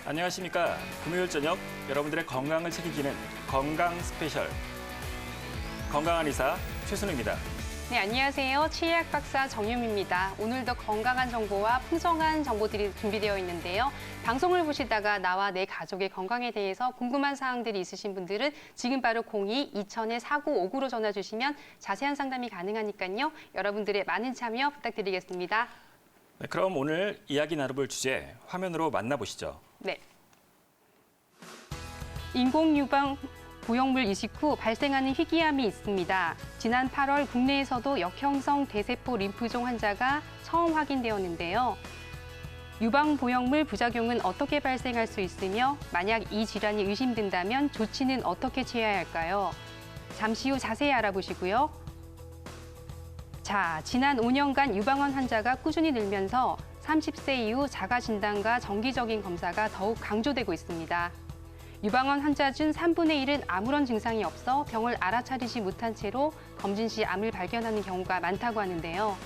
안녕하십니까. 금요일 저녁 여러분들의 건강을 책임지는 건강 스페셜. 건강한 의사 최순우입니다. 네, 안녕하세요. 치의학 박사 정유미입니다. 오늘도 건강한 정보와 풍성한 정보들이 준비되어 있는데요. 방송을 보시다가 나와 내 가족의 건강에 대해서 궁금한 사항들이 있으신 분들은 지금 바로 02-2000-4959로 전화 주시면 자세한 상담이 가능하니까요. 여러분들의 많은 참여 부탁드리겠습니다. 네, 그럼 오늘 이야기 나눠볼 주제 화면으로 만나보시죠. 네. 인공유방 부용물 이식 후 발생하는 희귀암이 있습니다. 지난 8월 국내에서도 역형성 대세포 림프종 환자가 처음 확인되었는데요. 유방 부용물 부작용은 어떻게 발생할 수 있으며 만약 이 질환이 의심된다면 조치는 어떻게 취해야 할까요? 잠시 후 자세히 알아보시고요. 자, 지난 5년간 유방암 환자가 꾸준히 늘면서 30세 이후 자가 진단과 정기적인 검사가 더욱 강조되고 있습니다. 유방암 환자 중 3분의 1은 아무런 증상이 없어 병을 알아차리지 못한 채로 검진 시 암을 발견하는 경우가 많다고 하는데요.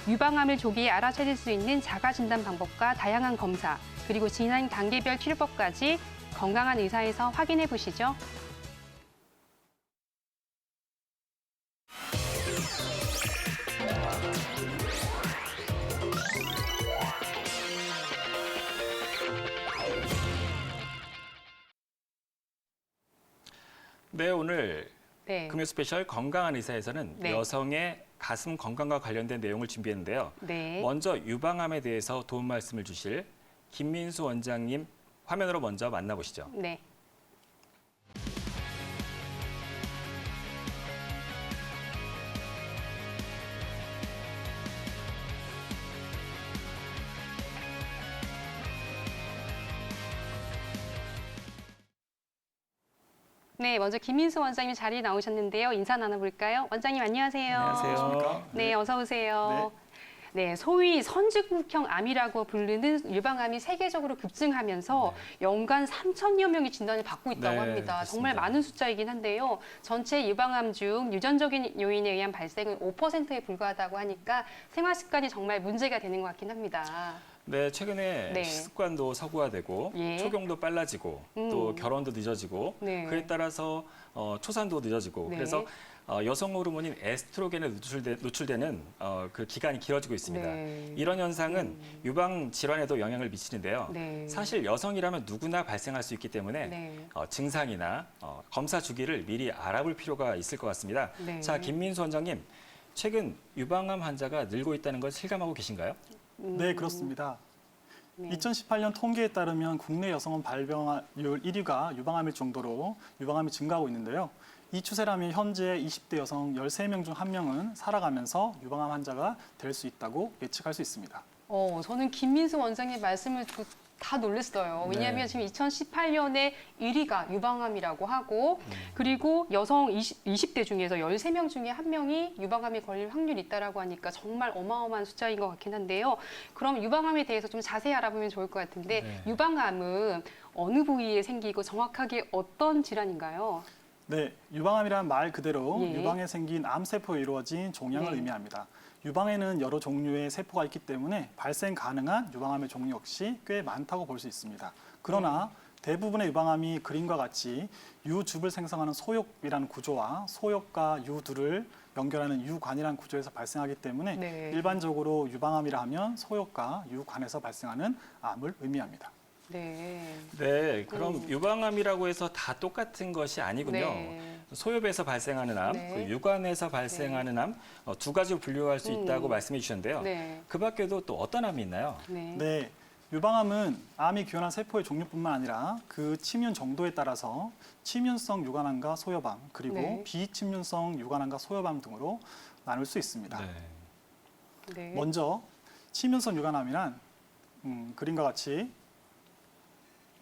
유방암을 조기에 알아차릴 수 있는 자가 진단 방법과 다양한 검사, 그리고 진행 단계별 치료법까지 건강한 의사에서 확인해 보시죠. 네, 오늘 네. 금요 스페셜 건강한 의사에서는 네. 여성의 가슴 건강과 관련된 내용을 준비했는데요. 네. 먼저 유방암에 대해서 도움 말씀을 주실 김민수 원장님 화면으로 먼저 만나보시죠. 네. 네, 먼저 김민수 원장님 자리에 나오셨는데요. 인사 나눠볼까요? 원장님 안녕하세요. 안녕하세요. 네, 어서 오세요. 네, 소위 선진국형 암이라고 부르는 유방암이 세계적으로 급증하면서 연간 3천여 명이 진단을 받고 있다고 네, 합니다. 그렇습니다. 정말 많은 숫자이긴 한데요. 전체 유방암 중 유전적인 요인에 의한 발생은 5%에 불과하다고 하니까 생활 습관이 정말 문제가 되는 것 같긴 합니다. 네, 최근에 네. 식습관도 서구화되고 예. 초경도 빨라지고 또 결혼도 늦어지고 네. 그에 따라서 초산도 늦어지고 네. 그래서 여성 호르몬인 에스트로겐에 노출되는 그 기간이 길어지고 있습니다. 네. 이런 현상은 유방 질환에도 영향을 미치는데요. 네. 사실 여성이라면 누구나 발생할 수 있기 때문에 네. 증상이나 검사 주기를 미리 알아볼 필요가 있을 것 같습니다. 네. 자, 김민수 원장님, 최근 유방암 환자가 늘고 있다는 걸 실감하고 계신가요? 네, 그렇습니다. 네. 2018년 통계에 따르면 국내 여성은 발병률 1위가 유방암일 정도로 유방암이 증가하고 있는데요. 이 추세라면 현재 20대 여성 13명 중 1명은 살아가면서 유방암 환자가 될 수 있다고 예측할 수 있습니다. 저는 김민수 원장님 말씀을 듣고 다 놀랐어요. 왜냐하면 네. 지금 2018년에 1위가 유방암이라고 하고 그리고 여성 20대 중에서 13명 중에 1명이 유방암에 걸릴 확률이 있다고 하니까 정말 어마어마한 숫자인 것 같긴 한데요. 그럼 유방암에 대해서 좀 자세히 알아보면 좋을 것 같은데 네. 유방암은 어느 부위에 생기고 정확하게 어떤 질환인가요? 네, 유방암이란 말 그대로 예. 유방에 생긴 암세포에 이루어진 종양을 네. 의미합니다. 유방에는 여러 종류의 세포가 있기 때문에 발생 가능한 유방암의 종류 역시 꽤 많다고 볼 수 있습니다. 그러나 대부분의 유방암이 그림과 같이 유줍을 생성하는 소엽이라는 구조와 소엽과 유두를 연결하는 유관이라는 구조에서 발생하기 때문에 네. 일반적으로 유방암이라 하면 소엽과 유관에서 발생하는 암을 의미합니다. 네. 네, 그럼 유방암이라고 해서 다 똑같은 것이 아니군요. 네. 소엽에서 발생하는 암, 네. 그 유관에서 발생하는 암, 두 가지로 분류할 수 있다고 말씀해 주셨는데요. 네. 그 밖에도 또 어떤 암이 있나요? 네. 네, 유방암은 암이 기원한 세포의 종류뿐만 아니라 그 침윤 정도에 따라서 침윤성 유관암과 소엽암, 그리고 네. 비침윤성 유관암과 소엽암 등으로 나눌 수 있습니다. 네. 먼저 침윤성 유관암이란 그림과 같이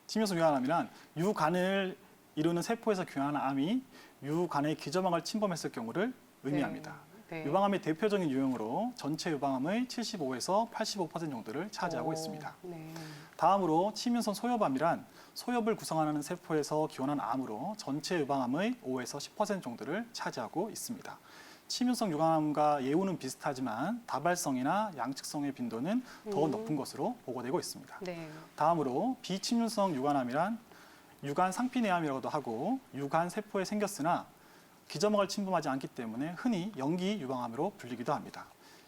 침윤성 유관암이란 유관을 이루는 세포에서 기원하는 암이 유관의 기저막을 침범했을 경우를 의미합니다. 네. 유방암의 대표적인 유형으로 전체 유방암의 75에서 85% 정도를 차지하고 오, 있습니다. 네. 다음으로 침윤성 소엽암이란 소엽을 구성하는 세포에서 기원한 암으로 전체 유방암의 5에서 10% 정도를 차지하고 있습니다. 침윤성 유방암과 예후는 비슷하지만 다발성이나 양측성의 빈도는 더 높은 것으로 보고되고 있습니다. 네. 다음으로 비침윤성 유관암이란 유관 상피내암이라고도 하고 유관 세포에 생겼으나 기저막을 침범하지 않기 때문에 흔히 영기 유방암으로 불리기도 합니다.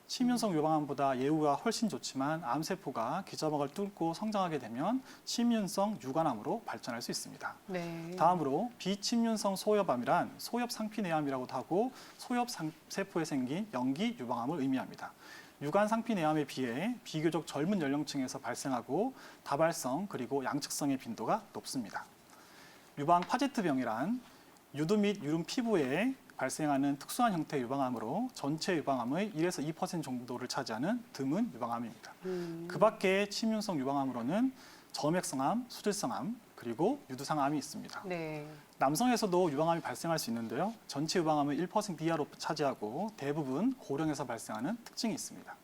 침윤성 유방암보다 예후가 훨씬 좋지만 암세포가 기저막을 뚫고 성장하게 되면 침윤성 유관암으로 발전할 수 있습니다. 네. 다음으로 비침윤성 소엽암이란 소엽 상피내암이라고도 하고 소엽 세포에 생긴 영기 유방암을 의미합니다. 유관 상피내암에 비해 비교적 젊은 연령층에서 발생하고 다발성 그리고 양측성의 빈도가 높습니다. 유방 파제트병이란 유두 및 유름 피부에 발생하는 특수한 형태의 유방암으로 전체 유방암의 1에서 2% 정도를 차지하는 드문 유방암입니다. 그 밖에 침윤성 유방암으로는 점액성암, 수질성암, 그리고 유두상암이 있습니다. 네. 남성에서도 유방암이 발생할 수 있는데요. 전체 유방암의 1% 이하로 차지하고 대부분 고령에서 발생하는 특징이 있습니다.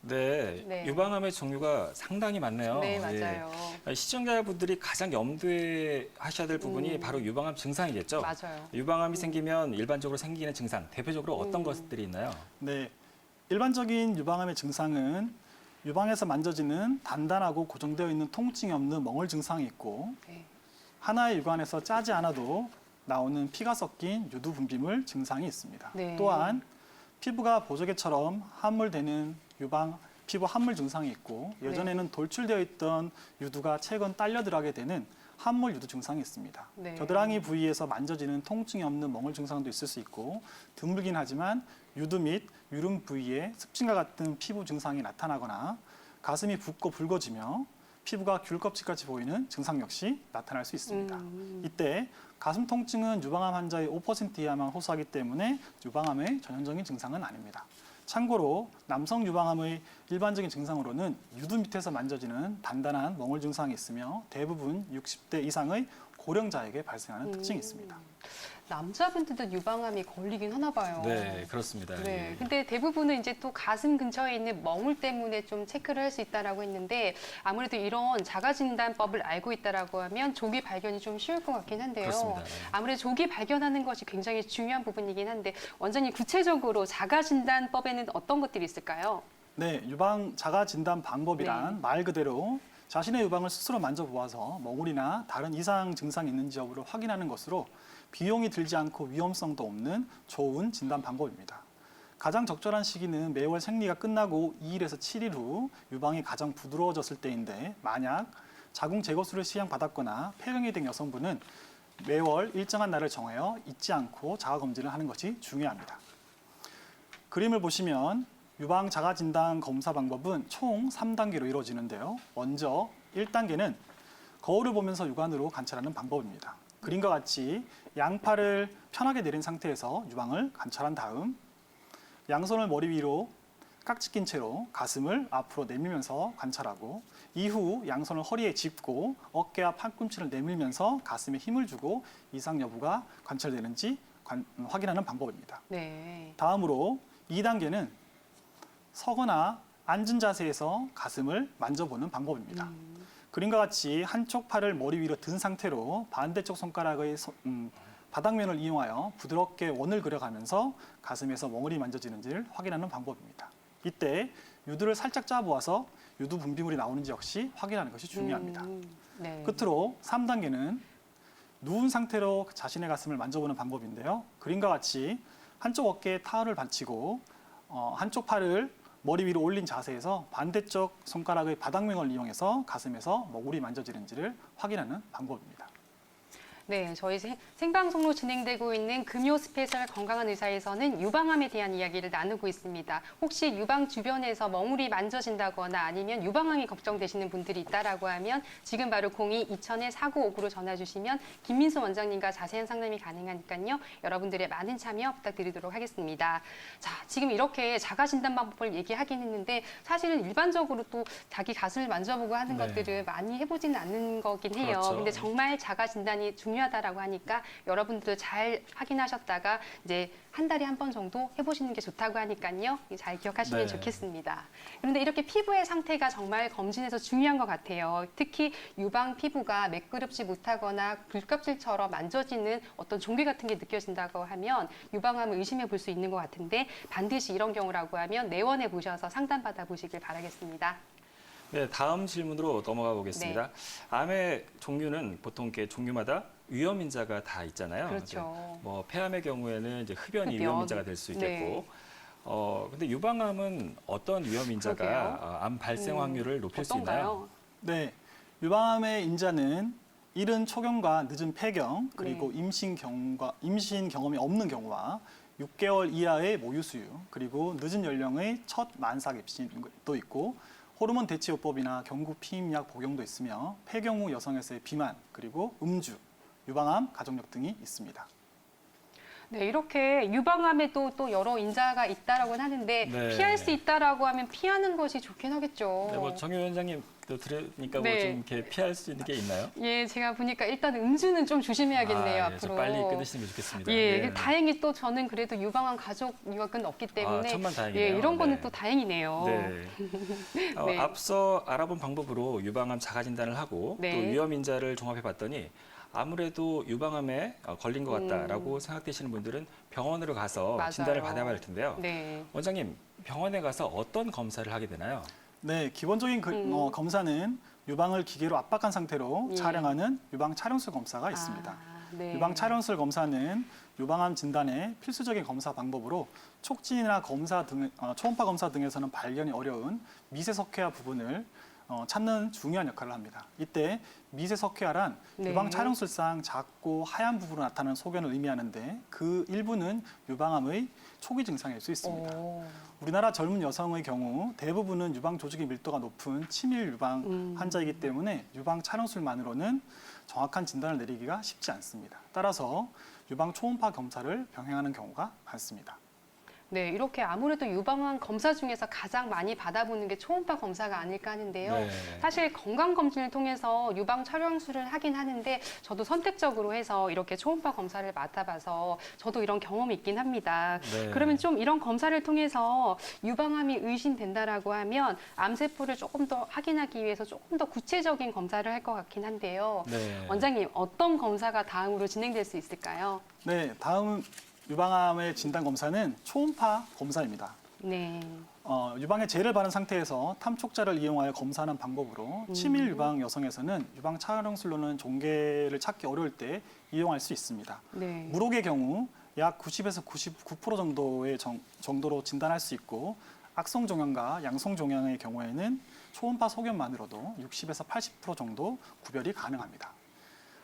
네, 네. 유방암의 종류가 상당히 많네요. 네, 맞아요. 시청자분들이 가장 염두하셔야 될 부분이 바로 유방암 증상이겠죠. 맞아요. 유방암이 생기면 일반적으로 생기는 증상, 대표적으로 어떤 것들이 있나요? 네, 일반적인 유방암의 증상은 유방에서 만져지는 단단하고 고정되어 있는 통증이 없는 멍울 증상이 있고 네. 하나의 유관에서 짜지 않아도 나오는 피가 섞인 유두 분비물 증상이 있습니다. 네. 또한 피부가 보조개처럼 함몰되는 유방 피부 함몰 증상이 있고 예전에는 돌출되어 있던 유두가 최근 딸려 들어가게 되는 함몰 유두 증상이 있습니다. 네. 겨드랑이 부위에서 만져지는 통증이 없는 멍울 증상도 있을 수 있고 드물긴 하지만 유두 및 유름 부위에 습진과 같은 피부 증상이 나타나거나 가슴이 붓고 붉어지며 피부가 귤 껍질같이 보이는 증상 역시 나타날 수 있습니다. 이때 가슴 통증은 유방암 환자의 5% 이하만 호소하기 때문에 유방암의 전형적인 증상은 아닙니다. 참고로 남성 유방암의 일반적인 증상으로는 유두 밑에서 만져지는 단단한 멍울 증상이 있으며 대부분 60대 이상의 고령자에게 발생하는 특징이 있습니다. 남자분들도 유방암이 걸리긴 하나 봐요. 네, 그렇습니다. 네. 예. 근데 대부분은 이제 또 가슴 근처에 있는 멍울 때문에 좀 체크를 할 수 있다라고 했는데 아무래도 이런 자가진단법을 알고 있다라고 하면 조기 발견이 좀 쉬울 것 같긴 한데요. 그렇습니다. 네. 아무래도 조기 발견하는 것이 굉장히 중요한 부분이긴 한데 원장님 구체적으로 자가진단법에는 어떤 것들이 있을까요? 네, 유방 자가 진단 방법이란 네. 말 그대로 자신의 유방을 스스로 만져보아서 멍울이나 다른 이상 증상이 있는지 여부를 확인하는 것으로 비용이 들지 않고 위험성도 없는 좋은 진단 방법입니다. 가장 적절한 시기는 매월 생리가 끝나고 2일에서 7일 후 유방이 가장 부드러워졌을 때인데 만약 자궁 제거술을 시행받았거나 폐경이 된 여성분은 매월 일정한 날을 정하여 잊지 않고 자가검진을 하는 것이 중요합니다. 그림을 보시면 유방 자가진단 검사 방법은 총 3단계로 이루어지는데요. 먼저 1단계는 거울을 보면서 육안으로 관찰하는 방법입니다. 그림과 같이 양팔을 편하게 내린 상태에서 유방을 관찰한 다음 양손을 머리 위로 깍지 낀 채로 가슴을 앞으로 내밀면서 관찰하고 이후 양손을 허리에 짚고 어깨와 팔꿈치를 내밀면서 가슴에 힘을 주고 이상 여부가 관찰되는지 확인하는 방법입니다. 네. 다음으로 2단계는 서거나 앉은 자세에서 가슴을 만져보는 방법입니다. 그림과 같이 한쪽 팔을 머리 위로 든 상태로 반대쪽 손가락의 바닥면을 이용하여 부드럽게 원을 그려가면서 가슴에서 멍울이 만져지는지를 확인하는 방법입니다. 이때 유두를 살짝 짜보아서 유두 분비물이 나오는지 역시 확인하는 것이 중요합니다. 네. 끝으로 3단계는 누운 상태로 자신의 가슴을 만져보는 방법인데요. 그림과 같이 한쪽 어깨에 타월을 받치고 한쪽 팔을 머리 위로 올린 자세에서 반대쪽 손가락의 바닥면을 이용해서 가슴에서 멍울이 만져지는지를 확인하는 방법입니다. 네, 저희 생방송으로 진행되고 있는 금요 스페셜 건강한 의사에서는 유방암에 대한 이야기를 나누고 있습니다. 혹시 유방 주변에서 멍울이 만져진다거나 아니면 유방암이 걱정되시는 분들이 있다라고 하면 지금 바로 02-2000-4959로 전화 주시면 김민수 원장님과 자세한 상담이 가능하니까요. 여러분들의 많은 참여 부탁드리도록 하겠습니다. 자, 지금 이렇게 자가진단 방법을 얘기하긴 했는데 사실은 일반적으로 또 자기 가슴을 만져보고 하는 네. 것들을 많이 해보지는 않는 거긴 해요. 그렇죠. 근데 정말 자가진단이 중요한 중요하다라고 하니까 여러분들도 잘 확인하셨다가 이제 한 달에 한 번 정도 해보시는 게 좋다고 하니까요. 잘 기억하시면 네. 좋겠습니다. 그런데 이렇게 피부의 상태가 정말 검진에서 중요한 것 같아요. 특히 유방 피부가 매끄럽지 못하거나 귤껍질처럼 만져지는 어떤 종괴 같은 게 느껴진다고 하면 유방암을 의심해 볼 수 있는 것 같은데 반드시 이런 경우라고 하면 내원해 보셔서 상담받아 보시길 바라겠습니다. 네, 다음 질문으로 넘어가 보겠습니다. 네. 암의 종류는 보통 이렇게 종류마다 위험 인자가 다 있잖아요. 그렇죠. 이제 뭐 폐암의 경우에는 이제 흡연이 흡연. 위험 인자가 될 수 있겠고, 네. 근데 유방암은 어떤 위험 인자가 그러게요. 암 발생 확률을 높일 수 있나요? 어떤가요? 네, 유방암의 인자는 이른 초경과 늦은 폐경 그리고 네. 임신 경험이 없는 경우와 6개월 이하의 모유 수유 그리고 늦은 연령의 첫 만삭 임신도 있고 호르몬 대체요법이나 경구 피임약 복용도 있으며 폐경 후 여성에서의 비만 그리고 음주, 유방암, 가족력 등이 있습니다. 네, 이렇게 유방암에도 또 여러 인자가 있다라고는 하는데 네. 피할 수 있다라고 하면 피하는 것이 좋긴 하겠죠. 네, 뭐 정유 원장님도 들으니까 네. 뭐 좀 이렇게 피할 수 있는 게 있나요? 예, 제가 보니까 일단 음주는 좀 조심해야겠네요, 예, 좀 앞으로. 빨리 끊으시는 게 좋겠습니다. 예, 네. 다행히 또 저는 그래도 유방암 가족 유학은 없기 때문에 천만 다행이네요. 예, 이런 거는 네. 또 다행이네요. 네. 네. 앞서 알아본 방법으로 유방암 자가 진단을 하고 네. 또 위험 인자를 종합해 봤더니 아무래도 유방암에 걸린 것 같다라고 생각되시는 분들은 병원으로 가서 맞아요. 진단을 받아야 할 텐데요. 네. 원장님, 병원에 가서 어떤 검사를 하게 되나요? 네, 기본적인 검사는 유방을 기계로 압박한 상태로 예. 촬영하는 유방 촬영술 검사가 있습니다. 아, 네. 유방 촬영술 검사는 유방암 진단의 필수적인 검사 방법으로 촉진이나 초음파 검사 등에서는 발견이 어려운 미세석회화 부분을 찾는 중요한 역할을 합니다. 이때 미세석회화란 네. 유방 촬영술상 작고 하얀 부분으로 나타나는 소견을 의미하는데 그 일부는 유방암의 초기 증상일 수 있습니다. 오. 우리나라 젊은 여성의 경우 대부분은 유방 조직의 밀도가 높은 치밀 유방 환자이기 때문에 유방 촬영술만으로는 정확한 진단을 내리기가 쉽지 않습니다. 따라서 유방 초음파 검사를 병행하는 경우가 많습니다. 네, 이렇게 아무래도 유방암 검사 중에서 가장 많이 받아보는 게 초음파 검사가 아닐까 하는데요. 네. 사실 건강검진을 통해서 유방 촬영술을 하긴 하는데 저도 선택적으로 해서 이렇게 초음파 검사를 맡아봐서 저도 이런 경험이 있긴 합니다. 네. 그러면 좀 이런 검사를 통해서 유방암이 의심된다라고 하면 암세포를 조금 더 확인하기 위해서 조금 더 구체적인 검사를 할 것 같긴 한데요. 네. 원장님, 어떤 검사가 다음으로 진행될 수 있을까요? 네, 다음 유방암의 진단 검사는 초음파 검사입니다. 네. 유방에 젤을 바른 상태에서 탐촉자를 이용하여 검사하는 방법으로 치밀 유방 여성에서는 유방 촬영술로는 종괴를 찾기 어려울 때 이용할 수 있습니다. 네. 무록의 경우 약 90에서 99% 정도의 정도로 진단할 수 있고 악성 종양과 양성 종양의 경우에는 초음파 소견만으로도 60에서 80% 정도 구별이 가능합니다.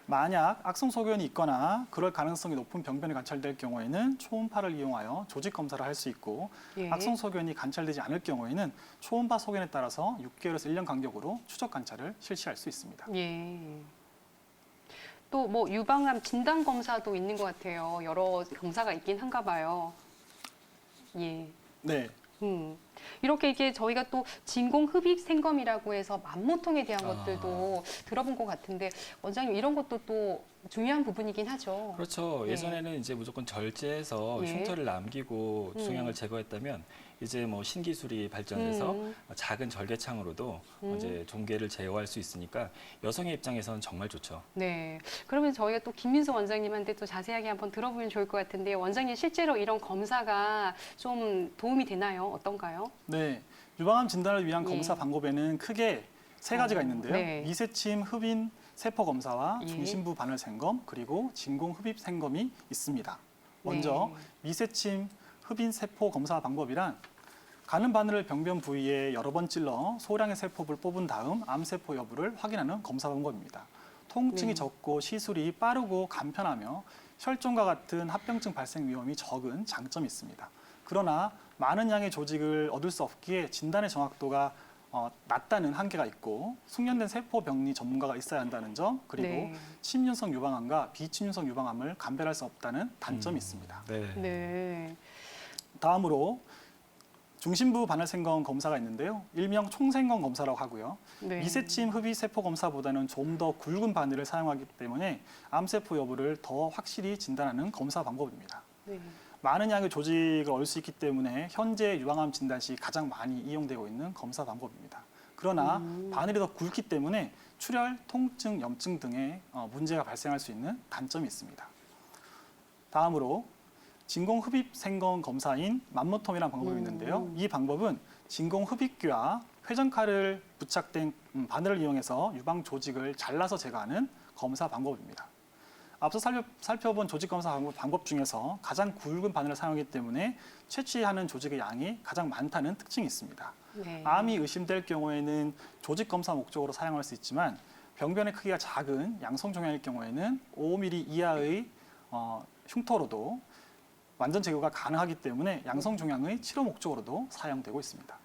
만약 악성 소견이 있거나 그럴 가능성이 높은 병변이 관찰될 경우에는 초음파를 이용하여 조직 검사를 할 수 있고 예. 악성 소견이 관찰되지 않을 경우에는 초음파 소견에 따라서 6개월에서 1년 간격으로 추적 관찰을 실시할 수 있습니다. 예. 또 뭐 유방암 진단 검사도 있는 것 같아요. 여러 검사가 있긴 한가 봐요. 예. 네, 이렇게 이게 저희가 또 진공흡입 생검이라고 해서 만모통에 대한 것들도 들어본 것 같은데 원장님 이런 것도 또 중요한 부분이긴 하죠. 그렇죠. 예. 예전에는 이제 무조건 절제해서 예. 흉터를 남기고 종양을 제거했다면 이제 뭐 신기술이 발전해서 작은 절개창으로도 이제 종괴를 제거할 수 있으니까 여성의 입장에서는 정말 좋죠. 네. 그러면 저희가 또 김민수 원장님한테 또 자세하게 한번 들어보면 좋을 것 같은데 원장님 실제로 이런 검사가 좀 도움이 되나요? 어떤가요? 네, 유방암 진단을 위한 예. 검사 방법에는 크게 세 가지가 있는데요. 네. 미세침 흡인 세포 검사와 예. 중심부 반을 생검 그리고 진공 흡입 생검이 있습니다. 먼저 네. 미세침 흡인 세포 검사 방법이란 가는 바늘을 병변 부위에 여러 번 찔러 소량의 세포를 뽑은 다음 암세포 여부를 확인하는 검사 방법입니다. 통증이 네. 적고 시술이 빠르고 간편하며 혈종과 같은 합병증 발생 위험이 적은 장점이 있습니다. 그러나 많은 양의 조직을 얻을 수 없기에 진단의 정확도가 낮다는 한계가 있고 숙련된 세포 병리 전문가가 있어야 한다는 점 그리고 네. 침윤성 유방암과 비침윤성 유방암을 감별할 수 없다는 단점이 있습니다. 네. 네. 다음으로 중심부 반을생검 검사가 있는데요. 일명 총생검 검사라고 하고요. 네. 미세침 흡입세포 검사보다는 좀 더 굵은 바늘을 사용하기 때문에 암세포 여부를 더 확실히 진단하는 검사 방법입니다. 네. 많은 양의 조직을 얻을 수 있기 때문에 현재 유방암 진단 시 가장 많이 이용되고 있는 검사 방법입니다. 그러나 바늘이 더 굵기 때문에 출혈, 통증, 염증 등의 문제가 발생할 수 있는 단점이 있습니다. 다음으로 진공흡입생검 검사인 맘모톰이라는 방법이 있는데요. 이 방법은 진공흡입기와 회전칼을 부착된 바늘을 이용해서 유방 조직을 잘라서 제거하는 검사 방법입니다. 앞서 살펴본 조직 검사 방법 중에서 가장 굵은 바늘을 사용하기 때문에 채취하는 조직의 양이 가장 많다는 특징이 있습니다. 네. 암이 의심될 경우에는 조직 검사 목적으로 사용할 수 있지만 병변의 크기가 작은 양성 종양일 경우에는 5mm 이하의 흉터로도 완전 제거가 가능하기 때문에 양성 종양의 치료 목적으로도 사용되고 있습니다.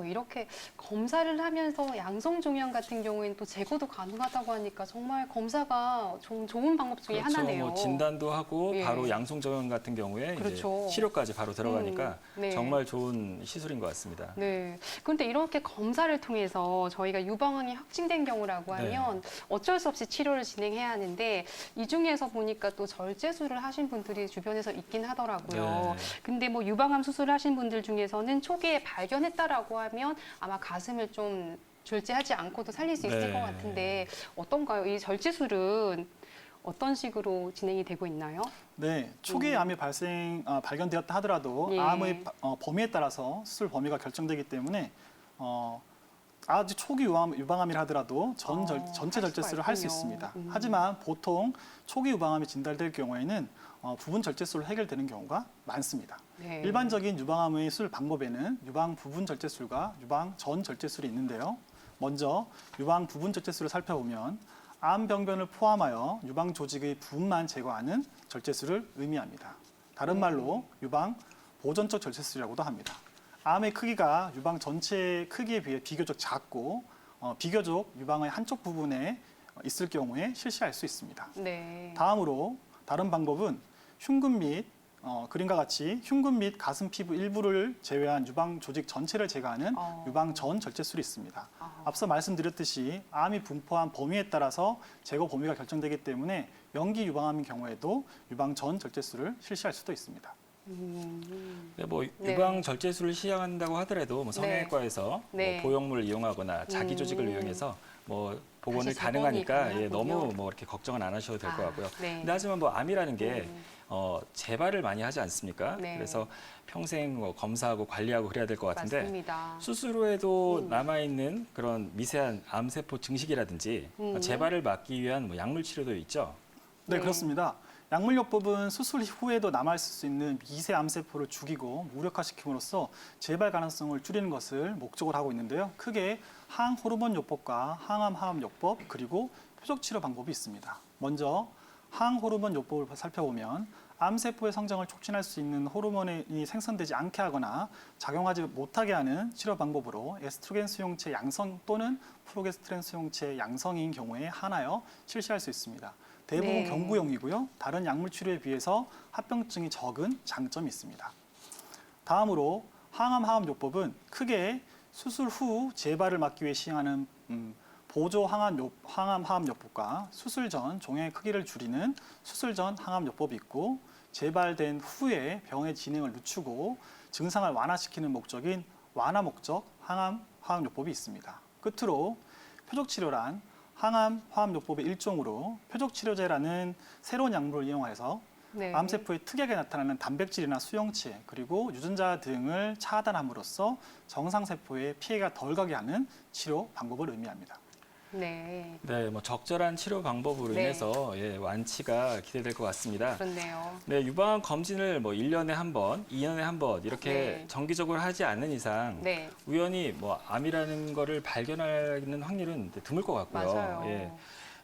이렇게 검사를 하면서 양성 종양 같은 경우에는 또 제거도 가능하다고 하니까 정말 검사가 좀 좋은 방법 중에 그렇죠. 하나네요. 뭐 진단도 하고 예. 바로 양성 정형 같은 경우에 그렇죠. 이제 치료까지 바로 들어가니까 네. 정말 좋은 시술인 것 같습니다. 네. 그런데 이렇게 검사를 통해서 저희가 유방암이 확진된 경우라고 네. 하면 어쩔 수 없이 치료를 진행해야 하는데 이 중에서 보니까 또 절제술을 하신 분들이 주변에서 있긴 하더라고요. 네. 근데 뭐 유방암 수술을 하신 분들 중에서는 초기에 발견했다라고 하면 아마 가슴을 좀 절제하지 않고도 살릴 수 있을 네. 것 같은데 어떤가요? 이 절제술은 어떤 식으로 진행이 되고 있나요? 네, 초기에 암이 발견되었다 하더라도 예. 암의 범위에 따라서 수술 범위가 결정되기 때문에 아주 초기 유방암이라 하더라도 전체 할 절제술을 수가 할 수 있군요. 있습니다. 하지만 보통 초기 유방암이 진단될 경우에는 부분 절제술로 해결되는 경우가 많습니다. 네. 일반적인 유방암의 수술 방법에는 유방 부분 절제술과 유방 전 절제술이 있는데요. 먼저 유방 부분 절제술을 살펴보면 암 병변을 포함하여 유방 조직의 부분만 제거하는 절제술을 의미합니다. 다른 말로 유방 보존적 절제술이라고도 합니다. 암의 크기가 유방 전체의 크기에 비해 비교적 작고 비교적 유방의 한쪽 부분에 있을 경우에 실시할 수 있습니다. 네. 다음으로 다른 방법은 흉근 및 그림과 같이 흉근 및 가슴 피부 일부를 제외한 유방 조직 전체를 제거하는 유방 전 절제술이 있습니다. 앞서 말씀드렸듯이 암이 분포한 범위에 따라서 제거 범위가 결정되기 때문에 연기 유방암인 경우에도 유방 전 절제술을 실시할 수도 있습니다. 네, 뭐 네. 유방 절제술을 시행한다고 하더라도 뭐 성형외과에서 네. 뭐 보형물을 이용하거나 자기 조직을 이용해서 뭐 복원을 다시 가능하니까 복원이 너무 가능하군요. 뭐 이렇게 걱정은 안 하셔도 될 것 같고요. 네. 근데 하지만 뭐 암이라는 게 재발을 많이 하지 않습니까? 네. 그래서 평생 뭐 검사하고 관리하고 그래야 될 것 같은데 맞습니다. 수술 후에도 남아 있는 그런 미세한 암세포 증식이라든지 재발을 막기 위한 뭐 약물 치료도 있죠. 네, 네. 그렇습니다. 약물요법은 수술 후에도 남아있을 수 있는 미세 암세포를 죽이고 무력화시킴으로써 재발 가능성을 줄이는 것을 목적으로 하고 있는데요. 크게 항호르몬요법과 항암화합요법 그리고 표적치료 방법이 있습니다. 먼저 항호르몬요법을 살펴보면 암세포의 성장을 촉진할 수 있는 호르몬이 생성되지 않게 하거나 작용하지 못하게 하는 치료 방법으로 에스트로겐 수용체 양성 또는 프로게스테론 수용체 양성인 경우에 한하여 실시할 수 있습니다. 대부분 네. 경구용이고요. 다른 약물 치료에 비해서 합병증이 적은 장점이 있습니다. 다음으로 항암화합요법은 크게 수술 후 재발을 막기 위해 시행하는 보조 항암화합요법과 수술 전 종양의 크기를 줄이는 수술 전 항암요법이 있고 재발된 후에 병의 진행을 늦추고 증상을 완화시키는 목적인 완화 목적 항암화합요법이 있습니다. 끝으로 표적치료란 항암화합요법의 일종으로 표적치료제라는 새로운 약물을 이용해서 네. 암세포에 특이하게 나타나는 단백질이나 수용체 그리고 유전자 등을 차단함으로써 정상세포에 피해가 덜 가게 하는 치료 방법을 의미합니다. 네. 네, 뭐 적절한 치료 방법으로 네. 인해서 지가 기대될 것 같습니다. 그렇네요. 네, 유방암 검진을 뭐 1년에 한 번, 2년에 한 번 이렇게 네. 정기적으로 하지 않는 이상 네. 우연히 뭐 암이라는 거를 발견하는 확률은 드물 것 같고요. 맞아요. 예.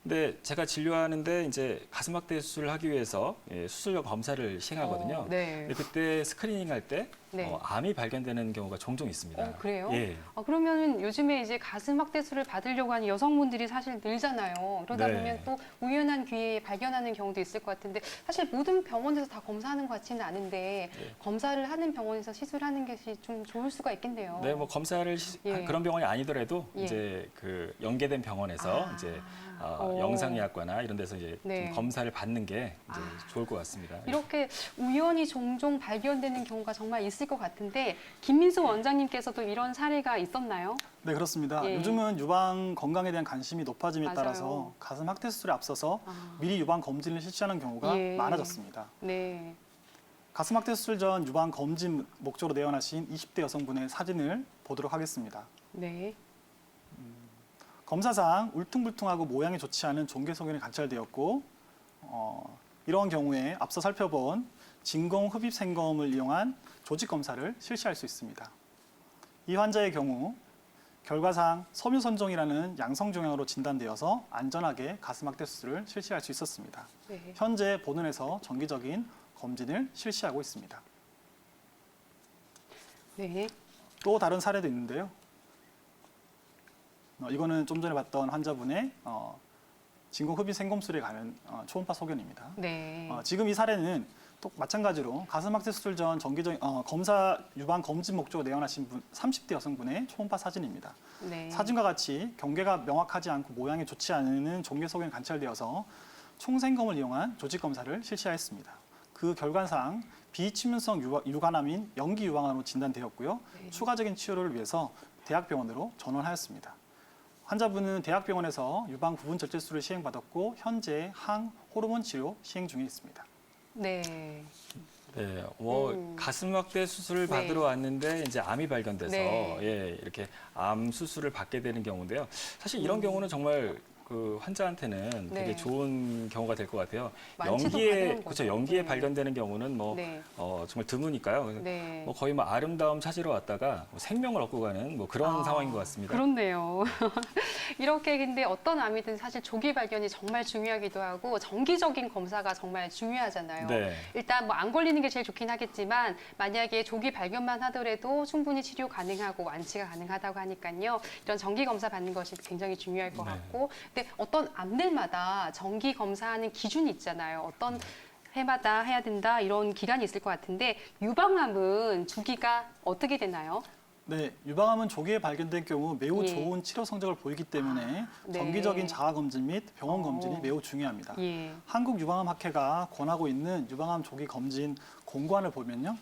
근데 제가 진료하는데 이제 가슴 확대 수술을 하기 위해서 수술용 검사를 시행하거든요. 네. 근데 그때 스크리닝 할 때 네. 암이 발견되는 경우가 종종 있습니다. 그래요? 예. 그러면 요즘에 이제 가슴 확대술을 받으려고 하는 여성분들이 사실 늘잖아요. 그러다 네. 보면 또 우연한 기회에 발견하는 경우도 있을 것 같은데 사실 모든 병원에서 다 검사하는 것 같지는 않은데 네. 검사를 하는 병원에서 시술하는 것이 좀 좋을 수가 있겠네요. 네, 뭐 검사를 예. 그런 병원이 아니더라도 예. 이제 그 연계된 병원에서 아. 이제 오. 영상의학과나 이런 데서 이제 네. 좀 검사를 받는 게 이제 아. 좋을 것 같습니다. 이렇게 우연히 종종 발견되는 경우가 정말 있을 것 같은데 김민수 원장님께서도 이런 사례가 있었나요? 네, 그렇습니다. 예. 요즘은 유방 건강에 대한 관심이 높아짐에 맞아요. 따라서 가슴 확대 수술에 앞서서 아. 미리 유방 검진을 실시하는 경우가 예. 많아졌습니다. 네. 가슴 확대 수술 전 유방 검진 목적으로 내원하신 20대 여성분의 사진을 보도록 하겠습니다. 네. 검사상 울퉁불퉁하고 모양이 좋지 않은 종괴 소견이 관찰되었고 이러한 경우에 앞서 살펴본 진공 흡입 생검을 이용한 조직 검사를 실시할 수 있습니다. 이 환자의 경우 결과상 섬유선종이라는 양성 종양으로 진단되어서 안전하게 가슴 확대 수술을 실시할 수 있었습니다. 네. 현재 본원에서 정기적인 검진을 실시하고 있습니다. 네. 또 다른 사례도 있는데요. 이거는 좀 전에 봤던 환자분의 진공 흡입 생검술에 관한 초음파 소견입니다. 네. 지금 이 사례는 또 마찬가지로 가슴 확대 수술 전 정기적인 검사 유방 검진 목적으로 내원하신 30대 여성분의 초음파 사진입니다. 네. 사진과 같이 경계가 명확하지 않고 모양이 좋지 않은 종괴 소견이 관찰되어서 총생검을 이용한 조직 검사를 실시하였습니다. 그 결과상 비치문성 유관암인 연기 유방암으로 진단되었고요. 네. 추가적인 치료를 위해서 대학병원으로 전원하였습니다. 환자분은 대학병원에서 유방 부분 절제술을 시행받았고 현재 항 호르몬 치료 시행 중에 있습니다. 네. 네, 가슴 확대 수술을 네. 받으러 왔는데 이제 암이 발견돼서 네. 예, 이렇게 암 수술을 받게 되는 경우인데요. 사실 이런 경우는 정말 그 환자한테는 네. 되게 좋은 경우가 될 것 같아요. 완치도 연기에 가능한 그렇죠. 거죠. 연기에 네. 발견되는 경우는 뭐 네. 정말 드무니까요. 그래서 네. 뭐 거의 뭐 아름다움 찾으러 왔다가 뭐 생명을 얻고 가는 뭐 그런 상황인 것 같습니다. 그렇네요. 이렇게 근데 어떤 암이든 사실 조기 발견이 정말 중요하기도 하고 정기적인 검사가 정말 중요하잖아요. 네. 일단 뭐 안 걸리는 게 제일 좋긴 하겠지만 만약에 조기 발견만 하더라도 충분히 치료 가능하고 완치가 가능하다고 하니까요. 이런 정기 검사 받는 것이 굉장히 중요할 것 네. 같고 근데 어떤 암들마다 정기 검사하는 기준이 있잖아요. 어떤 해마다 해야 된다 이런 기간이 있을 것 같은데 유방암은 주기가 어떻게 되나요? 네, 유방암은 조기에 발견된 경우 매우 예. 좋은 치료 성적을 보이기 때문에 네. 정기적인 자가 검진 및 병원 검진이 매우 중요합니다. 예. 한국유방암학회가 권하고 있는 유방암 조기 검진 공고안을 보면요.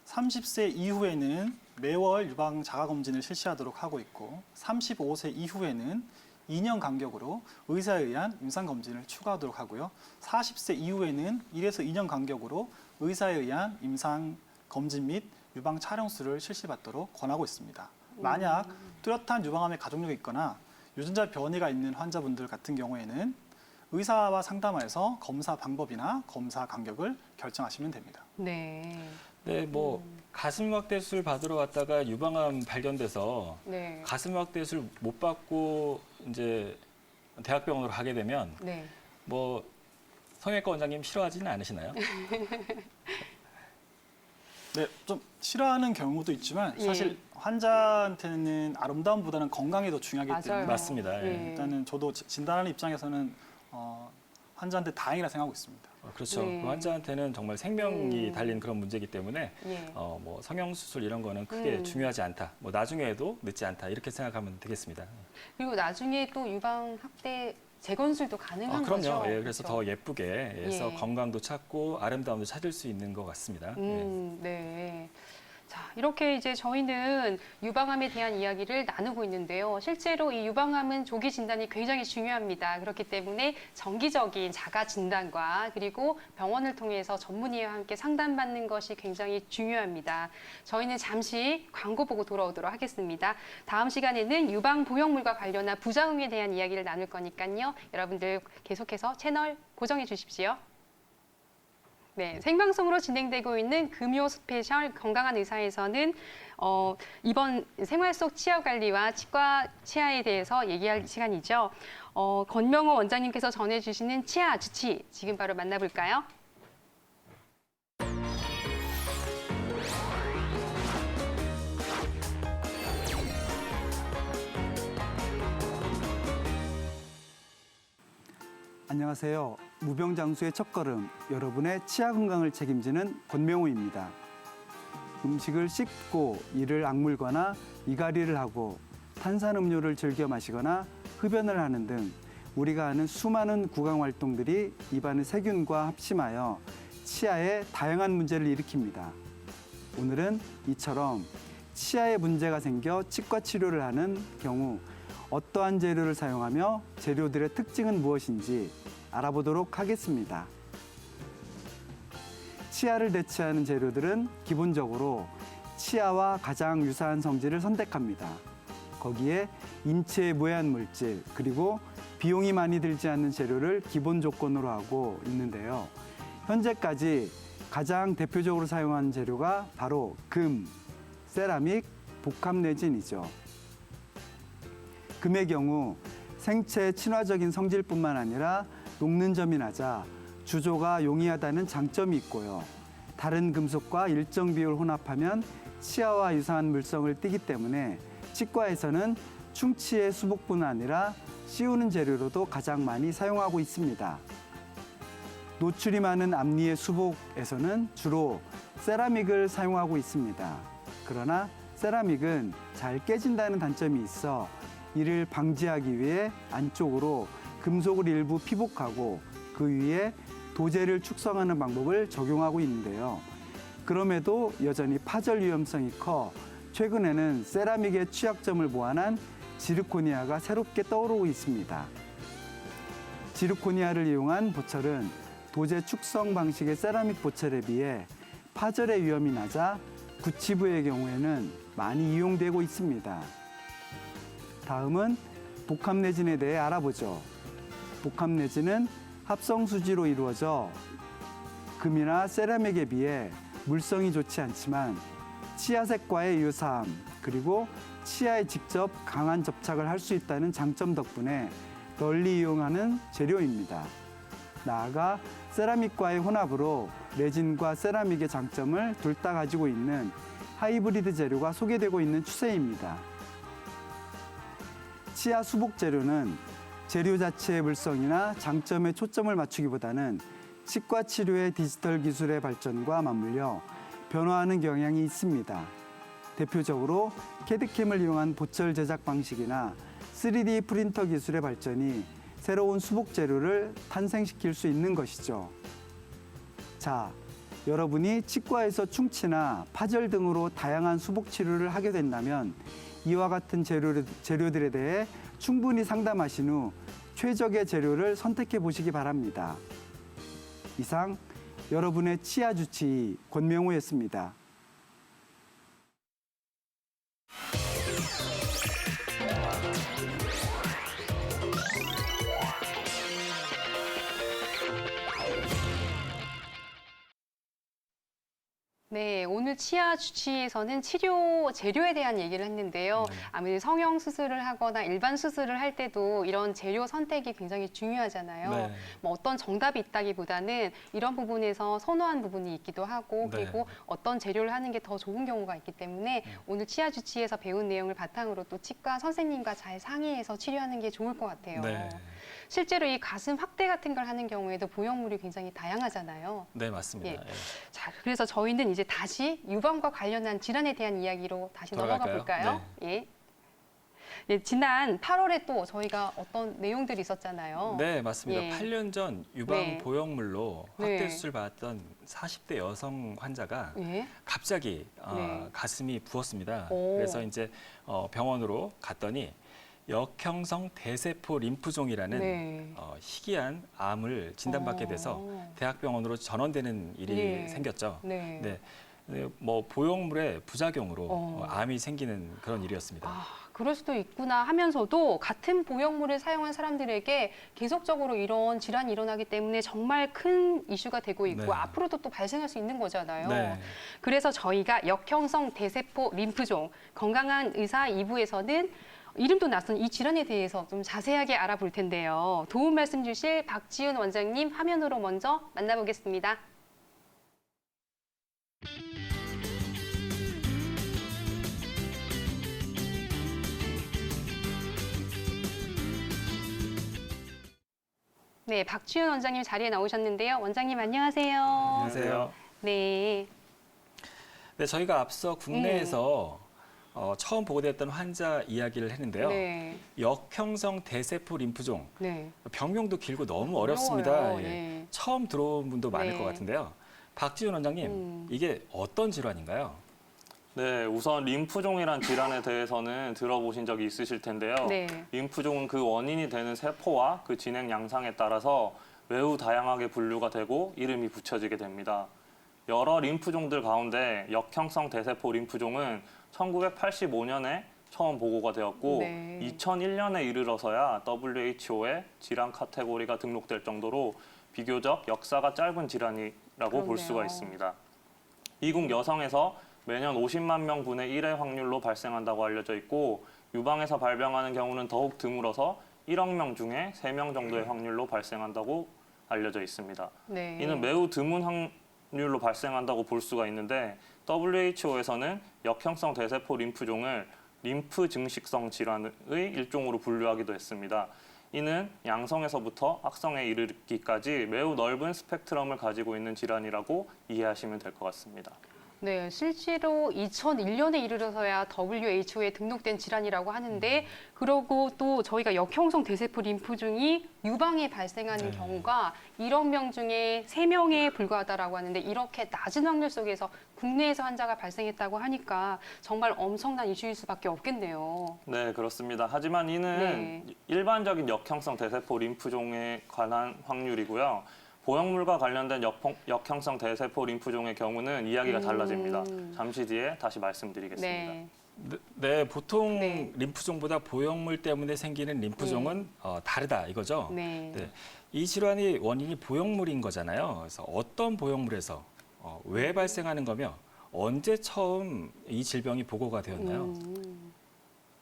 30세 이후에는 매월 유방 자가 검진을 실시하도록 하고 있고 35세 이후에는 2년 간격으로 의사에 의한 임상 검진을 추가하도록 하고요. 40세 이후에는 1에서 2년 간격으로 의사에 의한 임상 검진 및 유방 촬영술을 실시받도록 권하고 있습니다. 만약 뚜렷한 유방암의 가족력이 있거나 유전자 변이가 있는 환자분들 같은 경우에는 의사와 상담하여서 검사 방법이나 검사 간격을 결정하시면 됩니다. 네. 네, 뭐 가슴 확대 수술 받으러 왔다가 유방암 발견돼서 네. 가슴 확대 수술 못 받고 이제 대학병원으로 가게 되면 네. 뭐 성형외과 원장님 싫어하지는 않으시나요? 네, 좀 싫어하는 경우도 있지만 사실 환자한테는 아름다움보다는 건강이 더 중요하기 맞아요. 때문에 맞습니다. 예. 일단은 저도 진단하는 입장에서는 환자한테 다행이라 생각하고 있습니다. 그렇죠. 네. 그 환자한테는 정말 생명이 달린 그런 문제이기 때문에 예. 뭐 성형 수술 이런 거는 크게 중요하지 않다. 뭐 나중에 해도 늦지 않다. 이렇게 생각하면 되겠습니다. 그리고 나중에 또 유방 확대 재건술도 가능한 그럼요. 거죠. 예, 그래서 그렇죠? 더 예쁘게 해서 예. 건강도 찾고 아름다움도 찾을 수 있는 것 같습니다. 네. 자, 이렇게 이제 저희는 유방암에 대한 이야기를 나누고 있는데요. 실제로 이 유방암은 조기 진단이 굉장히 중요합니다. 그렇기 때문에 정기적인 자가 진단과 그리고 병원을 통해서 전문의와 함께 상담받는 것이 굉장히 중요합니다. 저희는 잠시 광고 보고 돌아오도록 하겠습니다. 다음 시간에는 유방 보형물과 관련한 부작용에 대한 이야기를 나눌 거니까요. 여러분들 계속해서 채널 고정해 주십시오. 네, 생방송으로 진행되고 있는 금요 스페셜 건강한 의사에서는 이번 생활 속 치아 관리와 치과 치아에 대해서 얘기할 시간이죠. 권명호 원장님께서 전해주시는 치아 주치 지금 바로 만나볼까요? 안녕하세요. 무병장수의 첫걸음, 여러분의 치아 건강을 책임지는 권명우입니다. 음식을 씹고 이를 악물거나 이갈이를 하고 탄산음료를 즐겨 마시거나 흡연을 하는 등 우리가 하는 수많은 구강 활동들이 입안의 세균과 합심하여 치아에 다양한 문제를 일으킵니다. 오늘은 이처럼 치아에 문제가 생겨 치과 치료를 하는 경우 어떠한 재료를 사용하며 재료들의 특징은 무엇인지 알아보도록 하겠습니다. 치아를 대체하는 재료들은 기본적으로 치아와 가장 유사한 성질을 선택합니다. 거기에 인체에 무해한 물질, 그리고 비용이 많이 들지 않는 재료를 기본 조건으로 하고 있는데요. 현재까지 가장 대표적으로 사용하는 재료가 바로 금, 세라믹, 복합내진이죠. 금의 경우 생체의 친화적인 성질뿐만 아니라 녹는 점이 낮아 주조가 용이하다는 장점이 있고요. 다른 금속과 일정 비율 혼합하면 치아와 유사한 물성을 띠기 때문에 치과에서는 충치의 수복뿐 아니라 씌우는 재료로도 가장 많이 사용하고 있습니다. 노출이 많은 앞니의 수복에서는 주로 세라믹을 사용하고 있습니다. 그러나 세라믹은 잘 깨진다는 단점이 있어 이를 방지하기 위해 안쪽으로 금속을 일부 피복하고 그 위에 도제를 축성하는 방법을 적용하고 있는데요. 그럼에도 여전히 파절 위험성이 커 최근에는 세라믹의 취약점을 보완한 지르코니아가 새롭게 떠오르고 있습니다. 지르코니아를 이용한 보철은 도제 축성 방식의 세라믹 보철에 비해 파절의 위험이 낮아 구치부의 경우에는 많이 이용되고 있습니다. 다음은 복합내진에 대해 알아보죠. 복합내진은 합성수지로 이루어져 금이나 세라믹에 비해 물성이 좋지 않지만 치아색과의 유사함, 그리고 치아에 직접 강한 접착을 할 수 있다는 장점 덕분에 널리 이용하는 재료입니다. 나아가 세라믹과의 혼합으로 레진과 세라믹의 장점을 둘 다 가지고 있는 하이브리드 재료가 소개되고 있는 추세입니다. 치아 수복 재료는 재료 자체의 물성이나 장점에 초점을 맞추기보다는 치과 치료의 디지털 기술의 발전과 맞물려 변화하는 경향이 있습니다. 대표적으로 캐드캠을 이용한 보철 제작 방식이나 3D 프린터 기술의 발전이 새로운 수복 재료를 탄생시킬 수 있는 것이죠. 자, 여러분이 치과에서 충치나 파절 등으로 다양한 수복 치료를 하게 된다면 이와 같은 재료들에 대해 충분히 상담하신 후 최적의 재료를 선택해 보시기 바랍니다. 이상 여러분의 치아 주치의 권명우였습니다. 네, 오늘 치아 주치에서는 치료 재료에 대한 얘기를 했는데요. 아무래도 성형 수술을 하거나 일반 수술을 할 때도 이런 재료 선택이 굉장히 중요하잖아요. 네. 뭐 어떤 정답이 있다기보다는 이런 부분에서 선호한 부분이 있기도 하고, 네. 그리고 어떤 재료를 하는 게 더 좋은 경우가 있기 때문에 오늘 치아 주치에서 배운 내용을 바탕으로 또 치과 선생님과 잘 상의해서 치료하는 게 좋을 것 같아요. 네. 실제로 이 가슴 확대 같은 걸 하는 경우에도 보형물이 굉장히 다양하잖아요. 네, 맞습니다. 예. 예. 자, 그래서 저희는 이제 다시 유방과 관련한 질환에 대한 이야기로 다시 넘어가 돌아갈까요? 볼까요? 예. 예, 지난 8월에 또 저희가 어떤 내용들이 있었잖아요. 네, 맞습니다. 예. 8년 전 유방 네. 보형물로 네. 확대 수술 받았던 40대 여성 환자가 예. 갑자기 네. 가슴이 부었습니다. 오. 그래서 이제 병원으로 갔더니 역형성 대세포 림프종이라는 네. 희귀한 암을 진단받게 돼서 대학병원으로 전원되는 일이 네. 생겼죠. 네. 네. 뭐 보형물의 부작용으로 어. 암이 생기는 그런 일이었습니다. 아, 그럴 수도 있구나 하면서도 같은 보형물을 사용한 사람들에게 계속적으로 이런 질환이 일어나기 때문에 정말 큰 이슈가 되고 있고 네. 앞으로도 또 발생할 수 있는 거잖아요. 네. 그래서 저희가 역형성 대세포 림프종 건강한 의사 2부에서는 이름도 낯선 이 질환에 대해서 좀 자세하게 알아볼 텐데요. 도움 말씀 주실 박지훈 원장님 화면으로 먼저 만나보겠습니다. 네, 박지훈 원장님 자리에 나오셨는데요. 원장님 안녕하세요. 안녕하세요. 네. 네, 저희가 앞서 국내에서 처음 보고됐던 환자 이야기를 했는데요. 네. 역형성 대세포 림프종, 네. 병명도 길고 너무 어렵습니다. 어려워요. 예. 네. 처음 들어온 분도 많을 네. 것 같은데요. 박지훈 원장님, 이게 어떤 질환인가요? 네, 우선 림프종이란 질환에 대해서는 들어보신 적이 있으실 텐데요. 네. 림프종은 그 원인이 되는 세포와 그 진행 양상에 따라서 매우 다양하게 분류가 되고 이름이 붙여지게 됩니다. 여러 림프종들 가운데 역형성 대세포 림프종은 1985년에 처음 보고가 되었고 네. 2001년에 이르러서야 WHO의 질환 카테고리가 등록될 정도로 비교적 역사가 짧은 질환이라고 볼 수가 그렇네요. 있습니다. 미국 여성에서 매년 50만 명 분의 1의 확률로 발생한다고 알려져 있고 유방에서 발병하는 경우는 더욱 드물어서 1억 명 중에 3명 정도의 확률로 발생한다고 알려져 있습니다. 네. 이는 매우 드문 확률로 발생한다고 볼 수가 있는데 WHO에서는 역형성 대세포 림프종을 림프 증식성 질환의 일종으로 분류하기도 했습니다. 이는 양성에서부터 악성에 이르기까지 매우 넓은 스펙트럼을 가지고 있는 질환이라고 이해하시면 될 것 같습니다. 네, 실제로 2001년에 이르러서야 WHO에 등록된 질환이라고 하는데 그러고 또 저희가 역형성 대세포 림프종이 유방에 발생하는 네. 경우가 1억 명 중에 3명에 불과하다라고 하는데 이렇게 낮은 확률 속에서 국내에서 환자가 발생했다고 하니까 정말 엄청난 이슈일 수밖에 없겠네요. 네, 그렇습니다. 하지만 이는 네. 일반적인 역형성 대세포 림프종에 관한 확률이고요. 보형물과 관련된 역형성 대세포 림프종의 경우는 이야기가 달라집니다. 잠시 뒤에 다시 말씀드리겠습니다. 네. 네, 보통 네. 림프종보다 보형물 때문에 생기는 림프종은 다르다 이거죠. 네. 네, 이 질환이 원인이 보형물인 거잖아요. 그래서 어떤 보형물에서 왜 발생하는 거며 언제 처음 이 질병이 보고가 되었나요?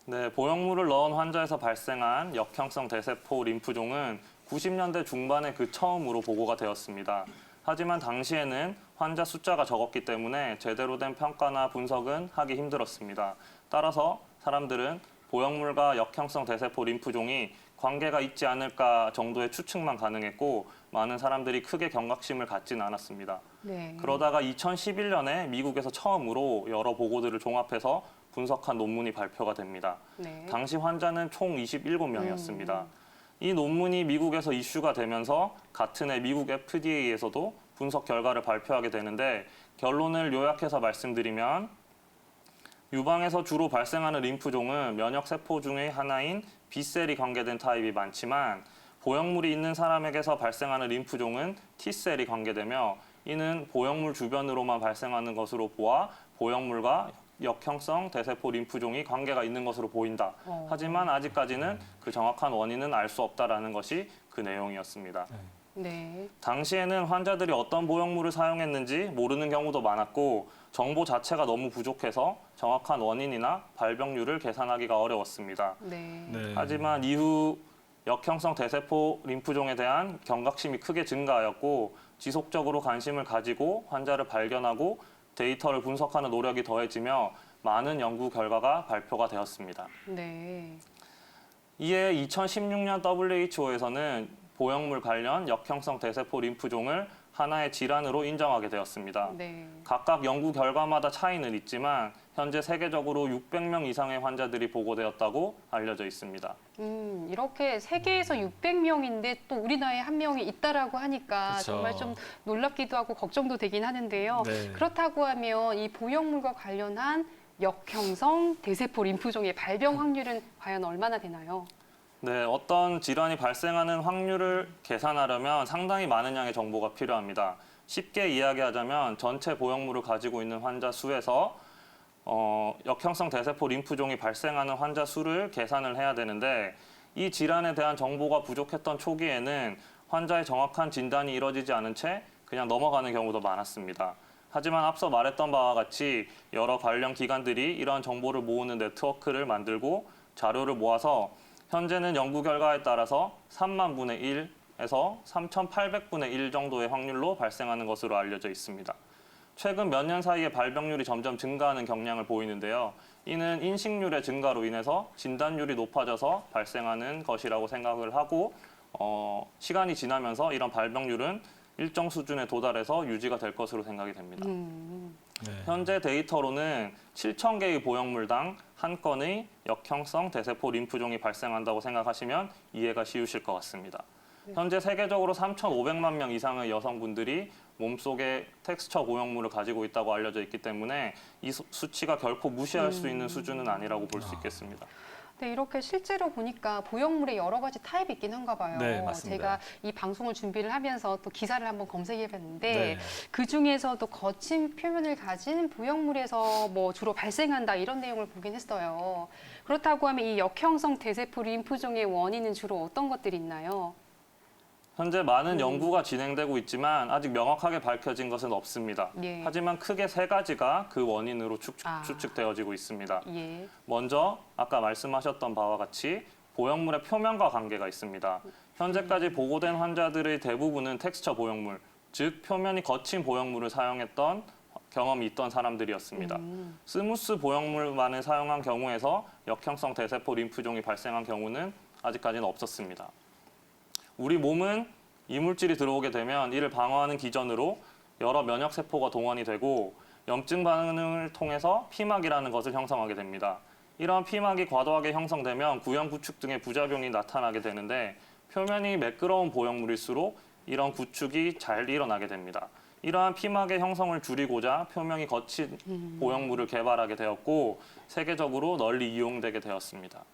네, 보형물을 넣은 환자에서 발생한 역형성 대세포 림프종은 90년대 중반에 그 처음으로 보고가 되었습니다. 하지만 당시에는 환자 숫자가 적었기 때문에 제대로 된 평가나 분석은 하기 힘들었습니다. 따라서 사람들은 보형물과 역형성 대세포 림프종이 관계가 있지 않을까 정도의 추측만 가능했고 많은 사람들이 크게 경각심을 갖지는 않았습니다. 네. 그러다가 2011년에 미국에서 처음으로 여러 보고들을 종합해서 분석한 논문이 발표가 됩니다. 네. 당시 환자는 총 27명이었습니다. 이 논문이 미국에서 이슈가 되면서 같은 해 미국 FDA에서도 분석 결과를 발표하게 되는데 결론을 요약해서 말씀드리면 유방에서 주로 발생하는 림프종은 면역세포 중의 하나인 B셀이 관계된 타입이 많지만 보형물이 있는 사람에게서 발생하는 림프종은 T셀이 관계되며 이는 보형물 주변으로만 발생하는 것으로 보아 보형물과 역형성 대세포 림프종이 관계가 있는 것으로 보인다. 하지만 아직까지는 그 정확한 원인은 알 수 없다라는 것이 그 내용이었습니다. 네. 당시에는 환자들이 어떤 보형물을 사용했는지 모르는 경우도 많았고 정보 자체가 너무 부족해서 정확한 원인이나 발병률을 계산하기가 어려웠습니다. 네. 네. 하지만 이후 역형성 대세포 림프종에 대한 경각심이 크게 증가하였고 지속적으로 관심을 가지고 환자를 발견하고 데이터를 분석하는 노력이 더해지며 많은 연구 결과가 발표가 되었습니다. 네. 이에 2016년 WHO에서는 보형물 관련 역형성 대세포 림프종을 하나의 질환으로 인정하게 되었습니다. 네. 각각 연구 결과마다 차이는 있지만 현재 세계적으로 600명 이상의 환자들이 보고되었다고 알려져 있습니다. 이렇게 세계에서 600명인데 또 우리나라에 한 명이 있다라고 하니까 그쵸. 정말 좀 놀랍기도 하고 걱정도 되긴 하는데요. 네. 그렇다고 하면 이 보형물과 관련한 역형성 대세포 림프종의 발병 확률은 과연 얼마나 되나요? 네, 어떤 질환이 발생하는 확률을 계산하려면 상당히 많은 양의 정보가 필요합니다. 쉽게 이야기하자면 전체 보형물을 가지고 있는 환자 수에서 역형성 대세포 림프종이 발생하는 환자 수를 계산을 해야 되는데 이 질환에 대한 정보가 부족했던 초기에는 환자의 정확한 진단이 이뤄지지 않은 채 그냥 넘어가는 경우도 많았습니다. 하지만 앞서 말했던 바와 같이 여러 관련 기관들이 이러한 정보를 모으는 네트워크를 만들고 자료를 모아서 현재는 연구 결과에 따라서 3만 분의 1에서 3,800분의 1 정도의 확률로 발생하는 것으로 알려져 있습니다. 최근 몇 년 사이에 발병률이 점점 증가하는 경향을 보이는데요. 이는 인식률의 증가로 인해서 진단율이 높아져서 발생하는 것이라고 생각을 하고 시간이 지나면서 이런 발병률은 일정 수준에 도달해서 유지가 될 것으로 생각이 됩니다. 네. 현재 데이터로는 7,000개의 보형물당 한 건의 역형성 대세포 림프종이 발생한다고 생각하시면 이해가 쉬우실 것 같습니다. 현재 세계적으로 3,500만 명 이상의 여성분들이 몸속에 텍스처 보형물을 가지고 있다고 알려져 있기 때문에 이 수치가 결코 무시할 수 있는 수준은 아니라고 볼 수 있겠습니다. 네, 이렇게 실제로 보니까 보형물의 여러 가지 타입이 있긴 한가 봐요. 네, 맞습니다. 제가 이 방송을 준비를 하면서 또 기사를 한번 검색해봤는데 네. 그 중에서도 거친 표면을 가진 보형물에서 뭐 주로 발생한다 이런 내용을 보긴 했어요. 그렇다고 하면 이 역형성 대세포 림프종의 원인은 주로 어떤 것들이 있나요? 현재 많은 연구가 진행되고 있지만 아직 명확하게 밝혀진 것은 없습니다. 예. 하지만 크게 세 가지가 그 원인으로 아. 추측되어지고 있습니다. 예. 먼저 아까 말씀하셨던 바와 같이 보형물의 표면과 관계가 있습니다. 현재까지 보고된 환자들의 대부분은 텍스처 보형물, 즉 표면이 거친 보형물을 사용했던 경험이 있던 사람들이었습니다. 스무스 보형물만을 사용한 경우에서 역형성 대세포 림프종이 발생한 경우는 아직까지는 없었습니다. 우리 몸은 이물질이 들어오게 되면 이를 방어하는 기전으로 여러 면역 세포가 동원이 되고 염증 반응을 통해서 피막이라는 것을 형성하게 됩니다. 이러한 피막이 과도하게 형성되면 구형 구축 등의 부작용이 나타나게 되는데 표면이 매끄러운 보형물일수록 이런 구축이 잘 일어나게 됩니다. 이러한 피막의 형성을 줄이고자 표면이 거친 보형물을 개발하게 되었고 세계적으로 널리 이용되게 되었습니다.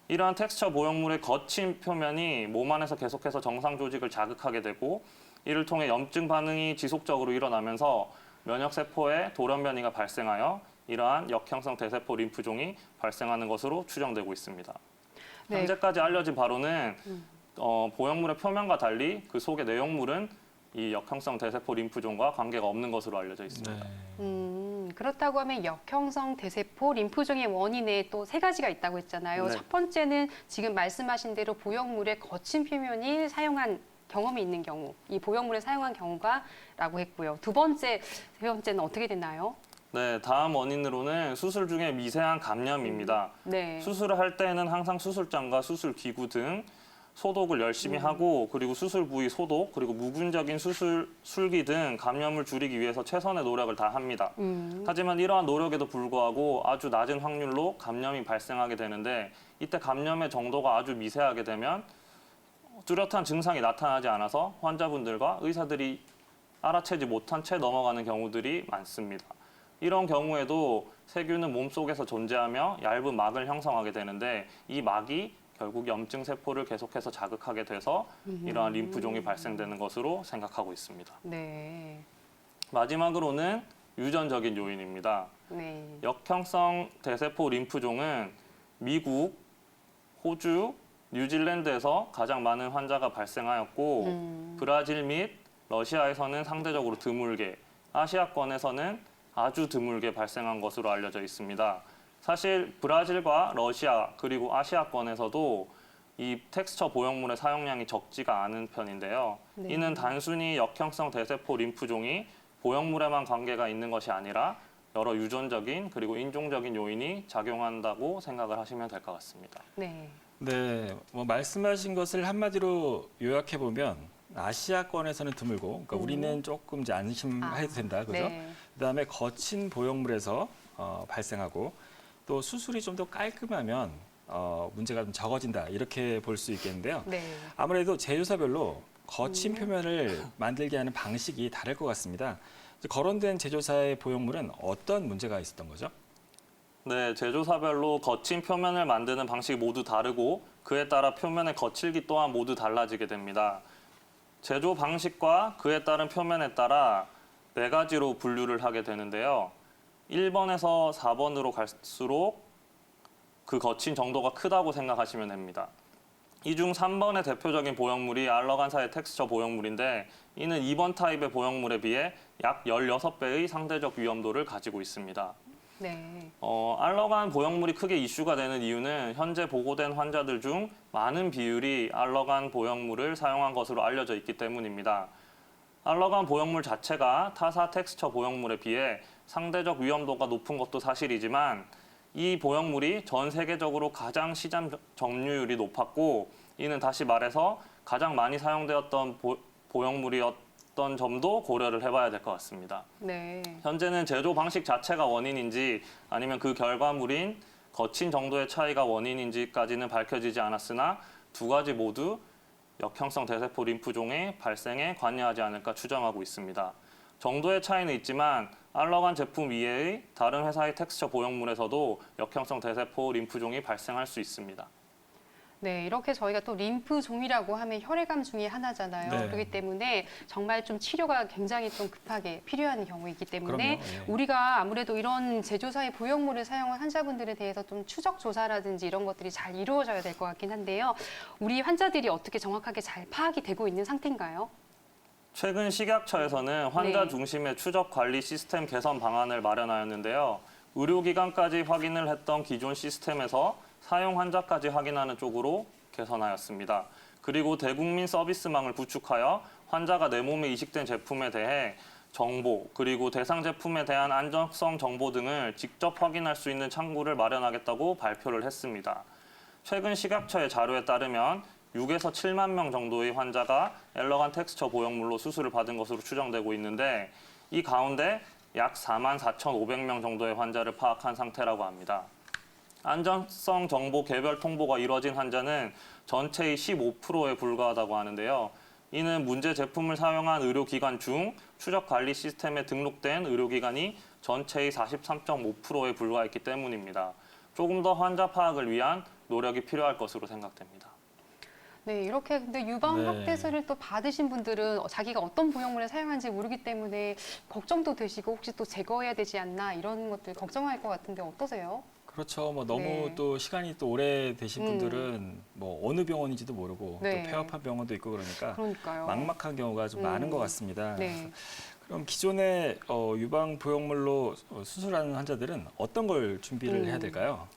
이러한 텍스처 보형물의 거친 표면이 몸 안에서 계속해서 정상 조직을 자극하게 되고 이를 통해 염증 반응이 지속적으로 일어나면서 면역세포의 돌연변이가 발생하여 이러한 역형성 대세포 림프종이 발생하는 것으로 추정되고 있습니다. 네. 현재까지 알려진 바로는 보형물의 표면과 달리 그 속의 내용물은 이 역형성 대세포 림프종과 관계가 없는 것으로 알려져 있습니다. 네. 그렇다고 하면 역형성 대세포 림프종의 원인에 또 세 가지가 있다고 했잖아요. 네. 첫 번째는 지금 말씀하신 대로 보형물의 거친 표면이 사용한 경험이 있는 경우, 이 보형물을 사용한 경우가라고 했고요. 세 번째는 어떻게 됐나요? 네, 다음 원인으로는 수술 중에 미세한 감염입니다. 네. 수술을 할 때는 항상 수술장과 수술 기구 등 소독을 열심히 하고 그리고 수술 부위 소독 그리고 무균적인 수술 술기 등 감염을 줄이기 위해서 최선의 노력을 다합니다. 하지만 이러한 노력에도 불구하고 아주 낮은 확률로 감염이 발생하게 되는데 이때 감염의 정도가 아주 미세하게 되면 뚜렷한 증상이 나타나지 않아서 환자분들과 의사들이 알아채지 못한 채 넘어가는 경우들이 많습니다. 이런 경우에도 세균은 몸속에서 존재하며 얇은 막을 형성하게 되는데 이 막이 결국 염증 세포를 계속해서 자극하게 돼서 이러한 림프종이 발생되는 것으로 생각하고 있습니다. 네. 마지막으로는 유전적인 요인입니다. 네. 역형성 대세포 림프종은 미국, 호주, 뉴질랜드에서 가장 많은 환자가 발생하였고 브라질 및 러시아에서는 상대적으로 드물게, 아시아권에서는 아주 드물게 발생한 것으로 알려져 있습니다. 사실 브라질과 러시아 그리고 아시아권에서도 이 텍스처 보형물의 사용량이 적지가 않은 편인데요. 네. 이는 단순히 역형성 대세포 림프종이 보형물에만 관계가 있는 것이 아니라 여러 유전적인 그리고 인종적인 요인이 작용한다고 생각을 하시면 될 것 같습니다. 네. 네, 뭐 말씀하신 것을 한마디로 요약해 보면 아시아권에서는 드물고, 그러니까 우리는 조금 이제 안심해도 된다, 그죠? 네. 그다음에 거친 보형물에서 발생하고 또 수술이 좀 더 깔끔하면 문제가 좀 적어진다 이렇게 볼 수 있겠는데요. 네. 아무래도 제조사별로 거친 표면을 만들게 하는 방식이 다를 것 같습니다. 거론된 제조사의 보형물은 어떤 문제가 있었던 거죠? 네, 제조사별로 거친 표면을 만드는 방식이 모두 다르고 그에 따라 표면의 거칠기 또한 모두 달라지게 됩니다. 제조 방식과 그에 따른 표면에 따라 4가지로 분류를 하게 되는데요. 1번에서 4번으로 갈수록 그 거친 정도가 크다고 생각하시면 됩니다. 이 중 3번의 대표적인 보형물이 알러간사의 텍스처 보형물인데 이는 2번 타입의 보형물에 비해 약 16배의 상대적 위험도를 가지고 있습니다. 네. 알러간 보형물이 크게 이슈가 되는 이유는 현재 보고된 환자들 중 많은 비율이 알러간 보형물을 사용한 것으로 알려져 있기 때문입니다. 알러간 보형물 자체가 타사 텍스처 보형물에 비해 상대적 위험도가 높은 것도 사실이지만 이 보형물이 전 세계적으로 가장 시장 점유율이 높았고 이는 다시 말해서 가장 많이 사용되었던 보형물이었던 점도 고려를 해봐야 될 것 같습니다. 네. 현재는 제조 방식 자체가 원인인지 아니면 그 결과물인 거친 정도의 차이가 원인인지까지는 밝혀지지 않았으나 두 가지 모두 역형성 대세포 림프종의 발생에 관여하지 않을까 추정하고 있습니다. 정도의 차이는 있지만 알러간 제품 이외의 다른 회사의 텍스처 보형물에서도 역형성 대세포 림프종이 발생할 수 있습니다. 네, 이렇게 저희가 또 림프종이라고 하면 혈액암 중에 하나잖아요. 네. 그렇기 때문에 정말 좀 치료가 굉장히 좀 급하게 필요한 경우이기 때문에 그럼요. 예. 우리가 아무래도 이런 제조사의 보형물을 사용한 환자분들에 대해서 좀 추적 조사라든지 이런 것들이 잘 이루어져야 될 것 같긴 한데요. 우리 환자들이 어떻게 정확하게 잘 파악이 되고 있는 상태인가요? 최근 식약처에서는 환자 네. 중심의 추적 관리 시스템 개선 방안을 마련하였는데요. 의료기관까지 확인을 했던 기존 시스템에서 사용 환자까지 확인하는 쪽으로 개선하였습니다. 그리고 대국민 서비스망을 구축하여 환자가 내 몸에 이식된 제품에 대해 정보, 그리고 대상 제품에 대한 안전성 정보 등을 직접 확인할 수 있는 창구를 마련하겠다고 발표를 했습니다. 최근 식약처의 자료에 따르면 6에서 7만 명 정도의 환자가 엘러간 텍스처 보형물로 수술을 받은 것으로 추정되고 있는데 이 가운데 약 4만 4,500명 정도의 환자를 파악한 상태라고 합니다. 안전성 정보 개별 통보가 이뤄진 환자는 전체의 15%에 불과하다고 하는데요. 이는 문제 제품을 사용한 의료기관 중 추적 관리 시스템에 등록된 의료기관이 전체의 43.5%에 불과했기 때문입니다. 조금 더 환자 파악을 위한 노력이 필요할 것으로 생각됩니다. 네, 이렇게 근데 유방 네. 확대술을 또 받으신 분들은 자기가 어떤 보형물을 사용하는지 모르기 때문에 걱정도 되시고 혹시 또 제거해야 되지 않나 이런 것들 걱정할 것 같은데 어떠세요? 그렇죠. 뭐 너무 네. 또 시간이 또 오래 되신 분들은 뭐 어느 병원인지도 모르고 네. 또 폐업한 병원도 있고 그러니까 그러니까요. 막막한 경우가 좀 많은 것 같습니다. 네. 그럼 기존에 유방 보형물로 수술하는 환자들은 어떤 걸 준비를 해야 될까요?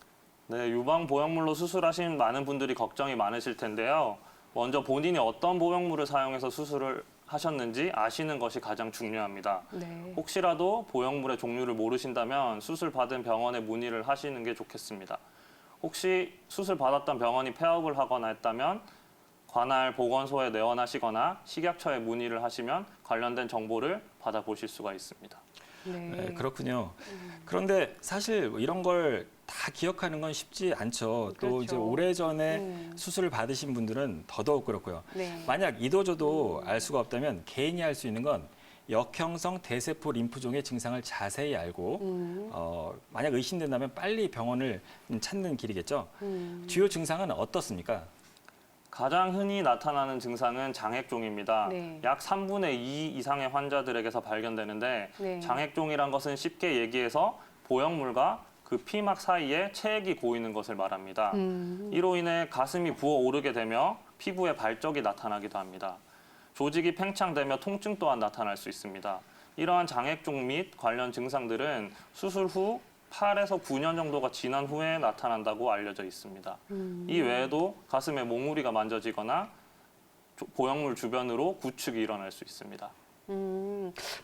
네, 유방 보형물로 수술하신 많은 분들이 걱정이 많으실 텐데요. 먼저 본인이 어떤 보형물을 사용해서 수술을 하셨는지 아시는 것이 가장 중요합니다. 네. 혹시라도 보형물의 종류를 모르신다면 수술 받은 병원에 문의를 하시는 게 좋겠습니다. 혹시 수술 받았던 병원이 폐업을 하거나 했다면 관할 보건소에 내원하시거나 식약처에 문의를 하시면 관련된 정보를 받아보실 수가 있습니다. 네. 네, 그렇군요. 그런데 사실 이런 걸 다 기억하는 건 쉽지 않죠. 또 그렇죠. 이제 오래전에 수술을 받으신 분들은 더더욱 그렇고요. 네. 만약 이도저도 알 수가 없다면 개인이 할 수 있는 건 역형성 대세포 림프종의 증상을 자세히 알고 만약 의심된다면 빨리 병원을 찾는 길이겠죠. 주요 증상은 어떻습니까? 가장 흔히 나타나는 증상은 장액종입니다. 네. 약 3분의 2 이상의 환자들에게서 발견되는데 네. 장액종이란 것은 쉽게 얘기해서 보형물과 그 피막 사이에 체액이 고이는 것을 말합니다. 이로 인해 가슴이 부어오르게 되며 피부에 발적이 나타나기도 합니다. 조직이 팽창되며 통증 또한 나타날 수 있습니다. 이러한 장액종 및 관련 증상들은 수술 후 8에서 9년 정도가 지난 후에 나타난다고 알려져 있습니다. 이 외에도 가슴에 몽우리가 만져지거나 보형물 주변으로 구축이 일어날 수 있습니다.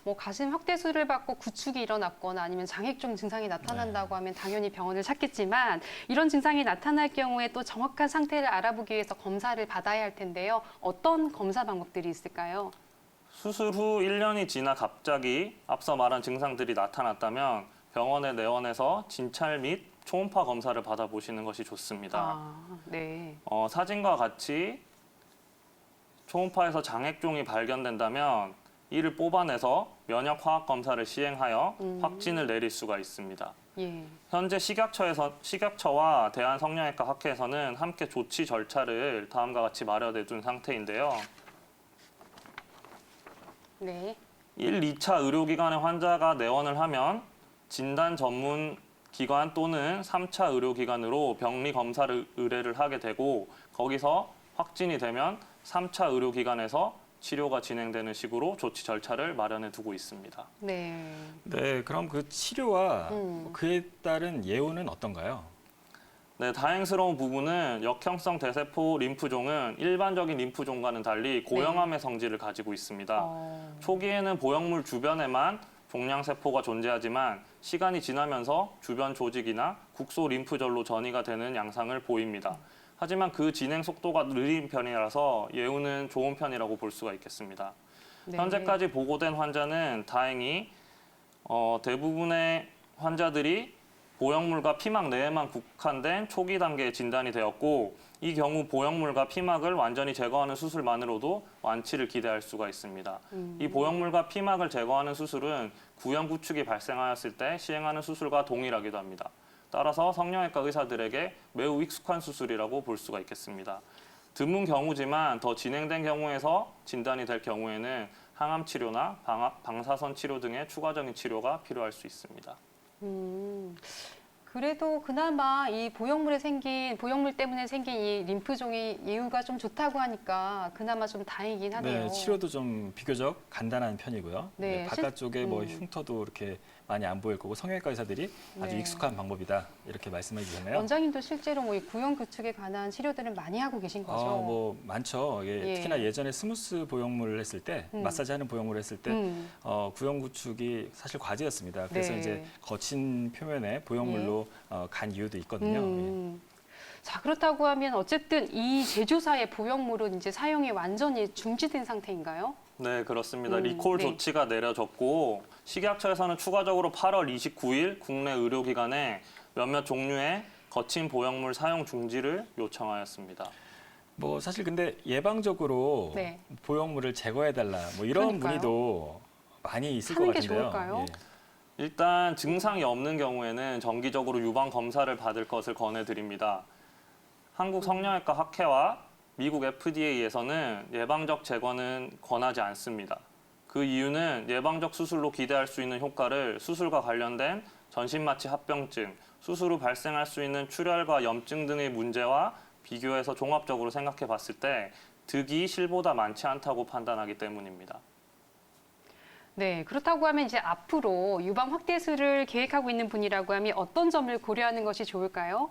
뭐 가슴 확대술을 받고 구축이 일어났거나 아니면 장액종 증상이 나타난다고 하면 당연히 병원을 찾겠지만 이런 증상이 나타날 경우에 또 정확한 상태를 알아보기 위해서 검사를 받아야 할 텐데요. 어떤 검사 방법들이 있을까요? 수술 후 1년이 지나 갑자기 앞서 말한 증상들이 나타났다면 병원에 내원해서 진찰 및 초음파 검사를 받아보시는 것이 좋습니다. 아, 네. 사진과 같이 초음파에서 장액종이 발견된다면 이를 뽑아내서 면역화학 검사를 시행하여 확진을 내릴 수가 있습니다. 예. 현재 식약처와 대한성형외과 학회에서는 함께 조치 절차를 다음과 같이 마련해 둔 상태인데요. 네. 1, 2차 의료기관의 환자가 내원을 하면 진단 전문 기관 또는 3차 의료기관으로 병리 검사를 의뢰를 하게 되고 거기서 확진이 되면 3차 의료기관에서 치료가 진행되는 식으로 조치 절차를 마련해 두고 있습니다. 네. 네, 그럼 그 치료와 그에 따른 예우는 어떤가요? 네, 다행스러운 부분은 역형성 대세포 림프종은 일반적인 림프종과는 달리 고형암의 성질을 가지고 있습니다. 초기에는 보형물 주변에만 종양세포가 존재하지만 시간이 지나면서 주변 조직이나 국소 림프절로 전이가 되는 양상을 보입니다. 하지만 그 진행 속도가 느린 편이라서 예후는 좋은 편이라고 볼 수가 있겠습니다. 네. 현재까지 보고된 환자는 다행히 대부분의 환자들이 보형물과 피막 내에만 국한된 초기 단계에 진단이 되었고, 이 경우 보형물과 피막을 완전히 제거하는 수술만으로도 완치를 기대할 수가 있습니다. 이 보형물과 피막을 제거하는 수술은 구형 구축이 발생하였을 때 시행하는 수술과 동일하기도 합니다. 따라서 성형외과 의사들에게 매우 익숙한 수술이라고 볼 수가 있겠습니다. 드문 경우지만 더 진행된 경우에서 진단이 될 경우에는 항암 치료나 방사선 치료 등의 추가적인 치료가 필요할 수 있습니다. 그래도 그나마 이 보형물 때문에 생긴 이 림프종이 예후가 좀 좋다고 하니까 그나마 좀 다행이긴 하네요. 네, 치료도 좀 비교적 간단한 편이고요. 네, 네, 바깥쪽에 뭐 흉터도 이렇게 많이 안 보일 거고 성형외과 의사들이 아주 네. 익숙한 방법이다 이렇게 말씀해 주셨네요. 원장님도 실제로 뭐 이 구형 구축에 관한 치료들을 많이 하고 계신 거죠? 뭐 많죠. 예. 특히나 예전에 스무스 보형물을 했을 때, 마사지하는 보형물을 했을 때 구형 구축이 사실 과제였습니다. 그래서 네. 이제 거친 표면에 보형물로 간 이유도 있거든요. 예. 자, 그렇다고 하면 어쨌든 이 제조사의 보형물은 이제 사용이 완전히 중지된 상태인가요? 네, 그렇습니다. 리콜 네. 조치가 내려졌고 식약처에서는 추가적으로 8월 29일 국내 의료기관에 몇몇 종류의 거친 보형물 사용 중지를 요청하였습니다. 뭐 사실 근데 예방적으로 네. 보형물을 제거해달라 뭐 이런 그러니까요. 문의도 많이 있을 것 하는 게 같은데요. 좋을까요? 일단 증상이 없는 경우에는 정기적으로 유방 검사를 받을 것을 권해드립니다. 한국 성형외과 학회와 미국 FDA에서는 예방적 제거는 권하지 않습니다. 그 이유는 예방적 수술로 기대할 수 있는 효과를 수술과 관련된 전신마취 합병증, 수술 후 발생할 수 있는 출혈과 염증 등의 문제와 비교해서 종합적으로 생각해 봤을 때 득이 실보다 많지 않다고 판단하기 때문입니다. 네, 그렇다고 하면 이제 앞으로 유방 확대술을 계획하고 있는 분이라고 하면 어떤 점을 고려하는 것이 좋을까요?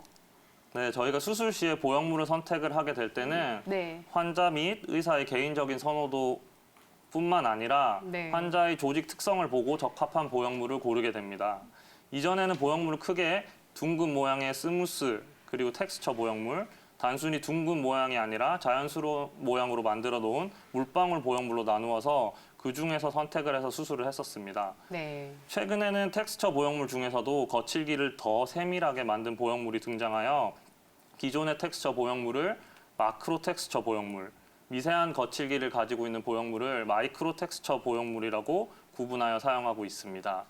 네, 저희가 수술 시에 보형물을 선택을 하게 될 때는 네. 환자 및 의사의 개인적인 선호도뿐만 아니라 네. 환자의 조직 특성을 보고 적합한 보형물을 고르게 됩니다. 이전에는 보형물을 크게 둥근 모양의 스무스 그리고 텍스처 보형물, 단순히 둥근 모양이 아니라 자연스러운 모양으로 만들어 놓은 물방울 보형물로 나누어서 그 중에서 선택을 해서 수술을 했었습니다. 네. 최근에는 텍스처 보형물 중에서도 거칠기를 더 세밀하게 만든 보형물이 등장하여 기존의 텍스처 보형물을 마크로 텍스처 보형물, 미세한 거칠기를 가지고 있는 보형물을 마이크로 텍스처 보형물이라고 구분하여 사용하고 있습니다.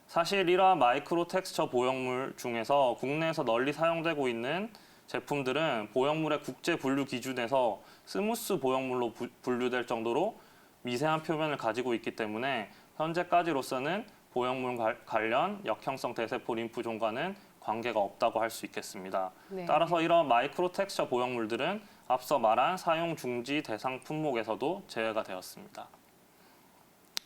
사실 이러한 마이크로 텍스처 보형물 중에서 국내에서 널리 사용되고 있는 제품들은 보형물의 국제 분류 기준에서 스무스 보형물로 분류될 정도로 미세한 표면을 가지고 있기 때문에 현재까지로서는 보형물 관련 역형성 대세포 림프종과는 관계가 없다고 할 수 있겠습니다. 네. 따라서 이런 마이크로 텍스처 보형물들은 앞서 말한 사용 중지 대상 품목에서도 제외가 되었습니다.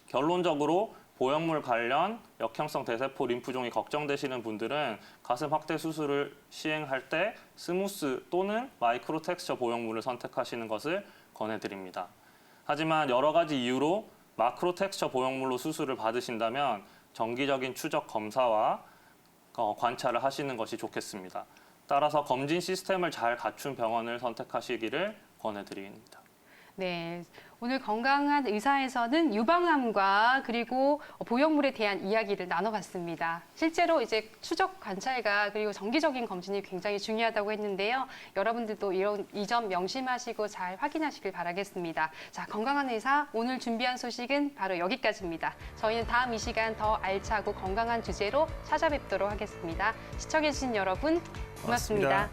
결론적으로 보형물 관련 역형성 대세포 림프종이 걱정되시는 분들은 가슴 확대 수술을 시행할 때 스무스 또는 마이크로 텍스처 보형물을 선택하시는 것을 권해드립니다. 하지만 여러 가지 이유로 마크로 텍스처 보형물로 수술을 받으신다면 정기적인 추적 검사와 관찰을 하시는 것이 좋겠습니다. 따라서 검진 시스템을 잘 갖춘 병원을 선택하시기를 권해드립니다. 네, 오늘 건강한 의사에서는 유방암과 그리고 보형물에 대한 이야기를 나눠봤습니다. 실제로 이제 추적 관찰과 그리고 정기적인 검진이 굉장히 중요하다고 했는데요. 여러분들도 이 점 명심하시고 잘 확인하시길 바라겠습니다. 자, 건강한 의사 오늘 준비한 소식은 바로 여기까지입니다. 저희는 다음 이 시간 더 알차고 건강한 주제로 찾아뵙도록 하겠습니다. 시청해주신 여러분 고맙습니다.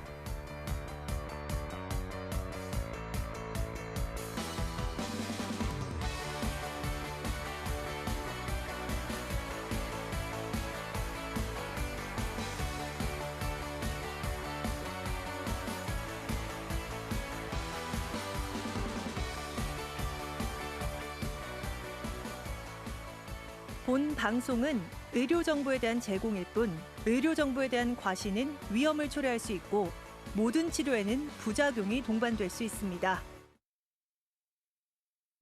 본 방송은 의료 정보에 대한 제공일 뿐 의료 정보에 대한 과시는 위험을 초래할 수 있고 모든 치료에는 부작용이 동반될 수 있습니다.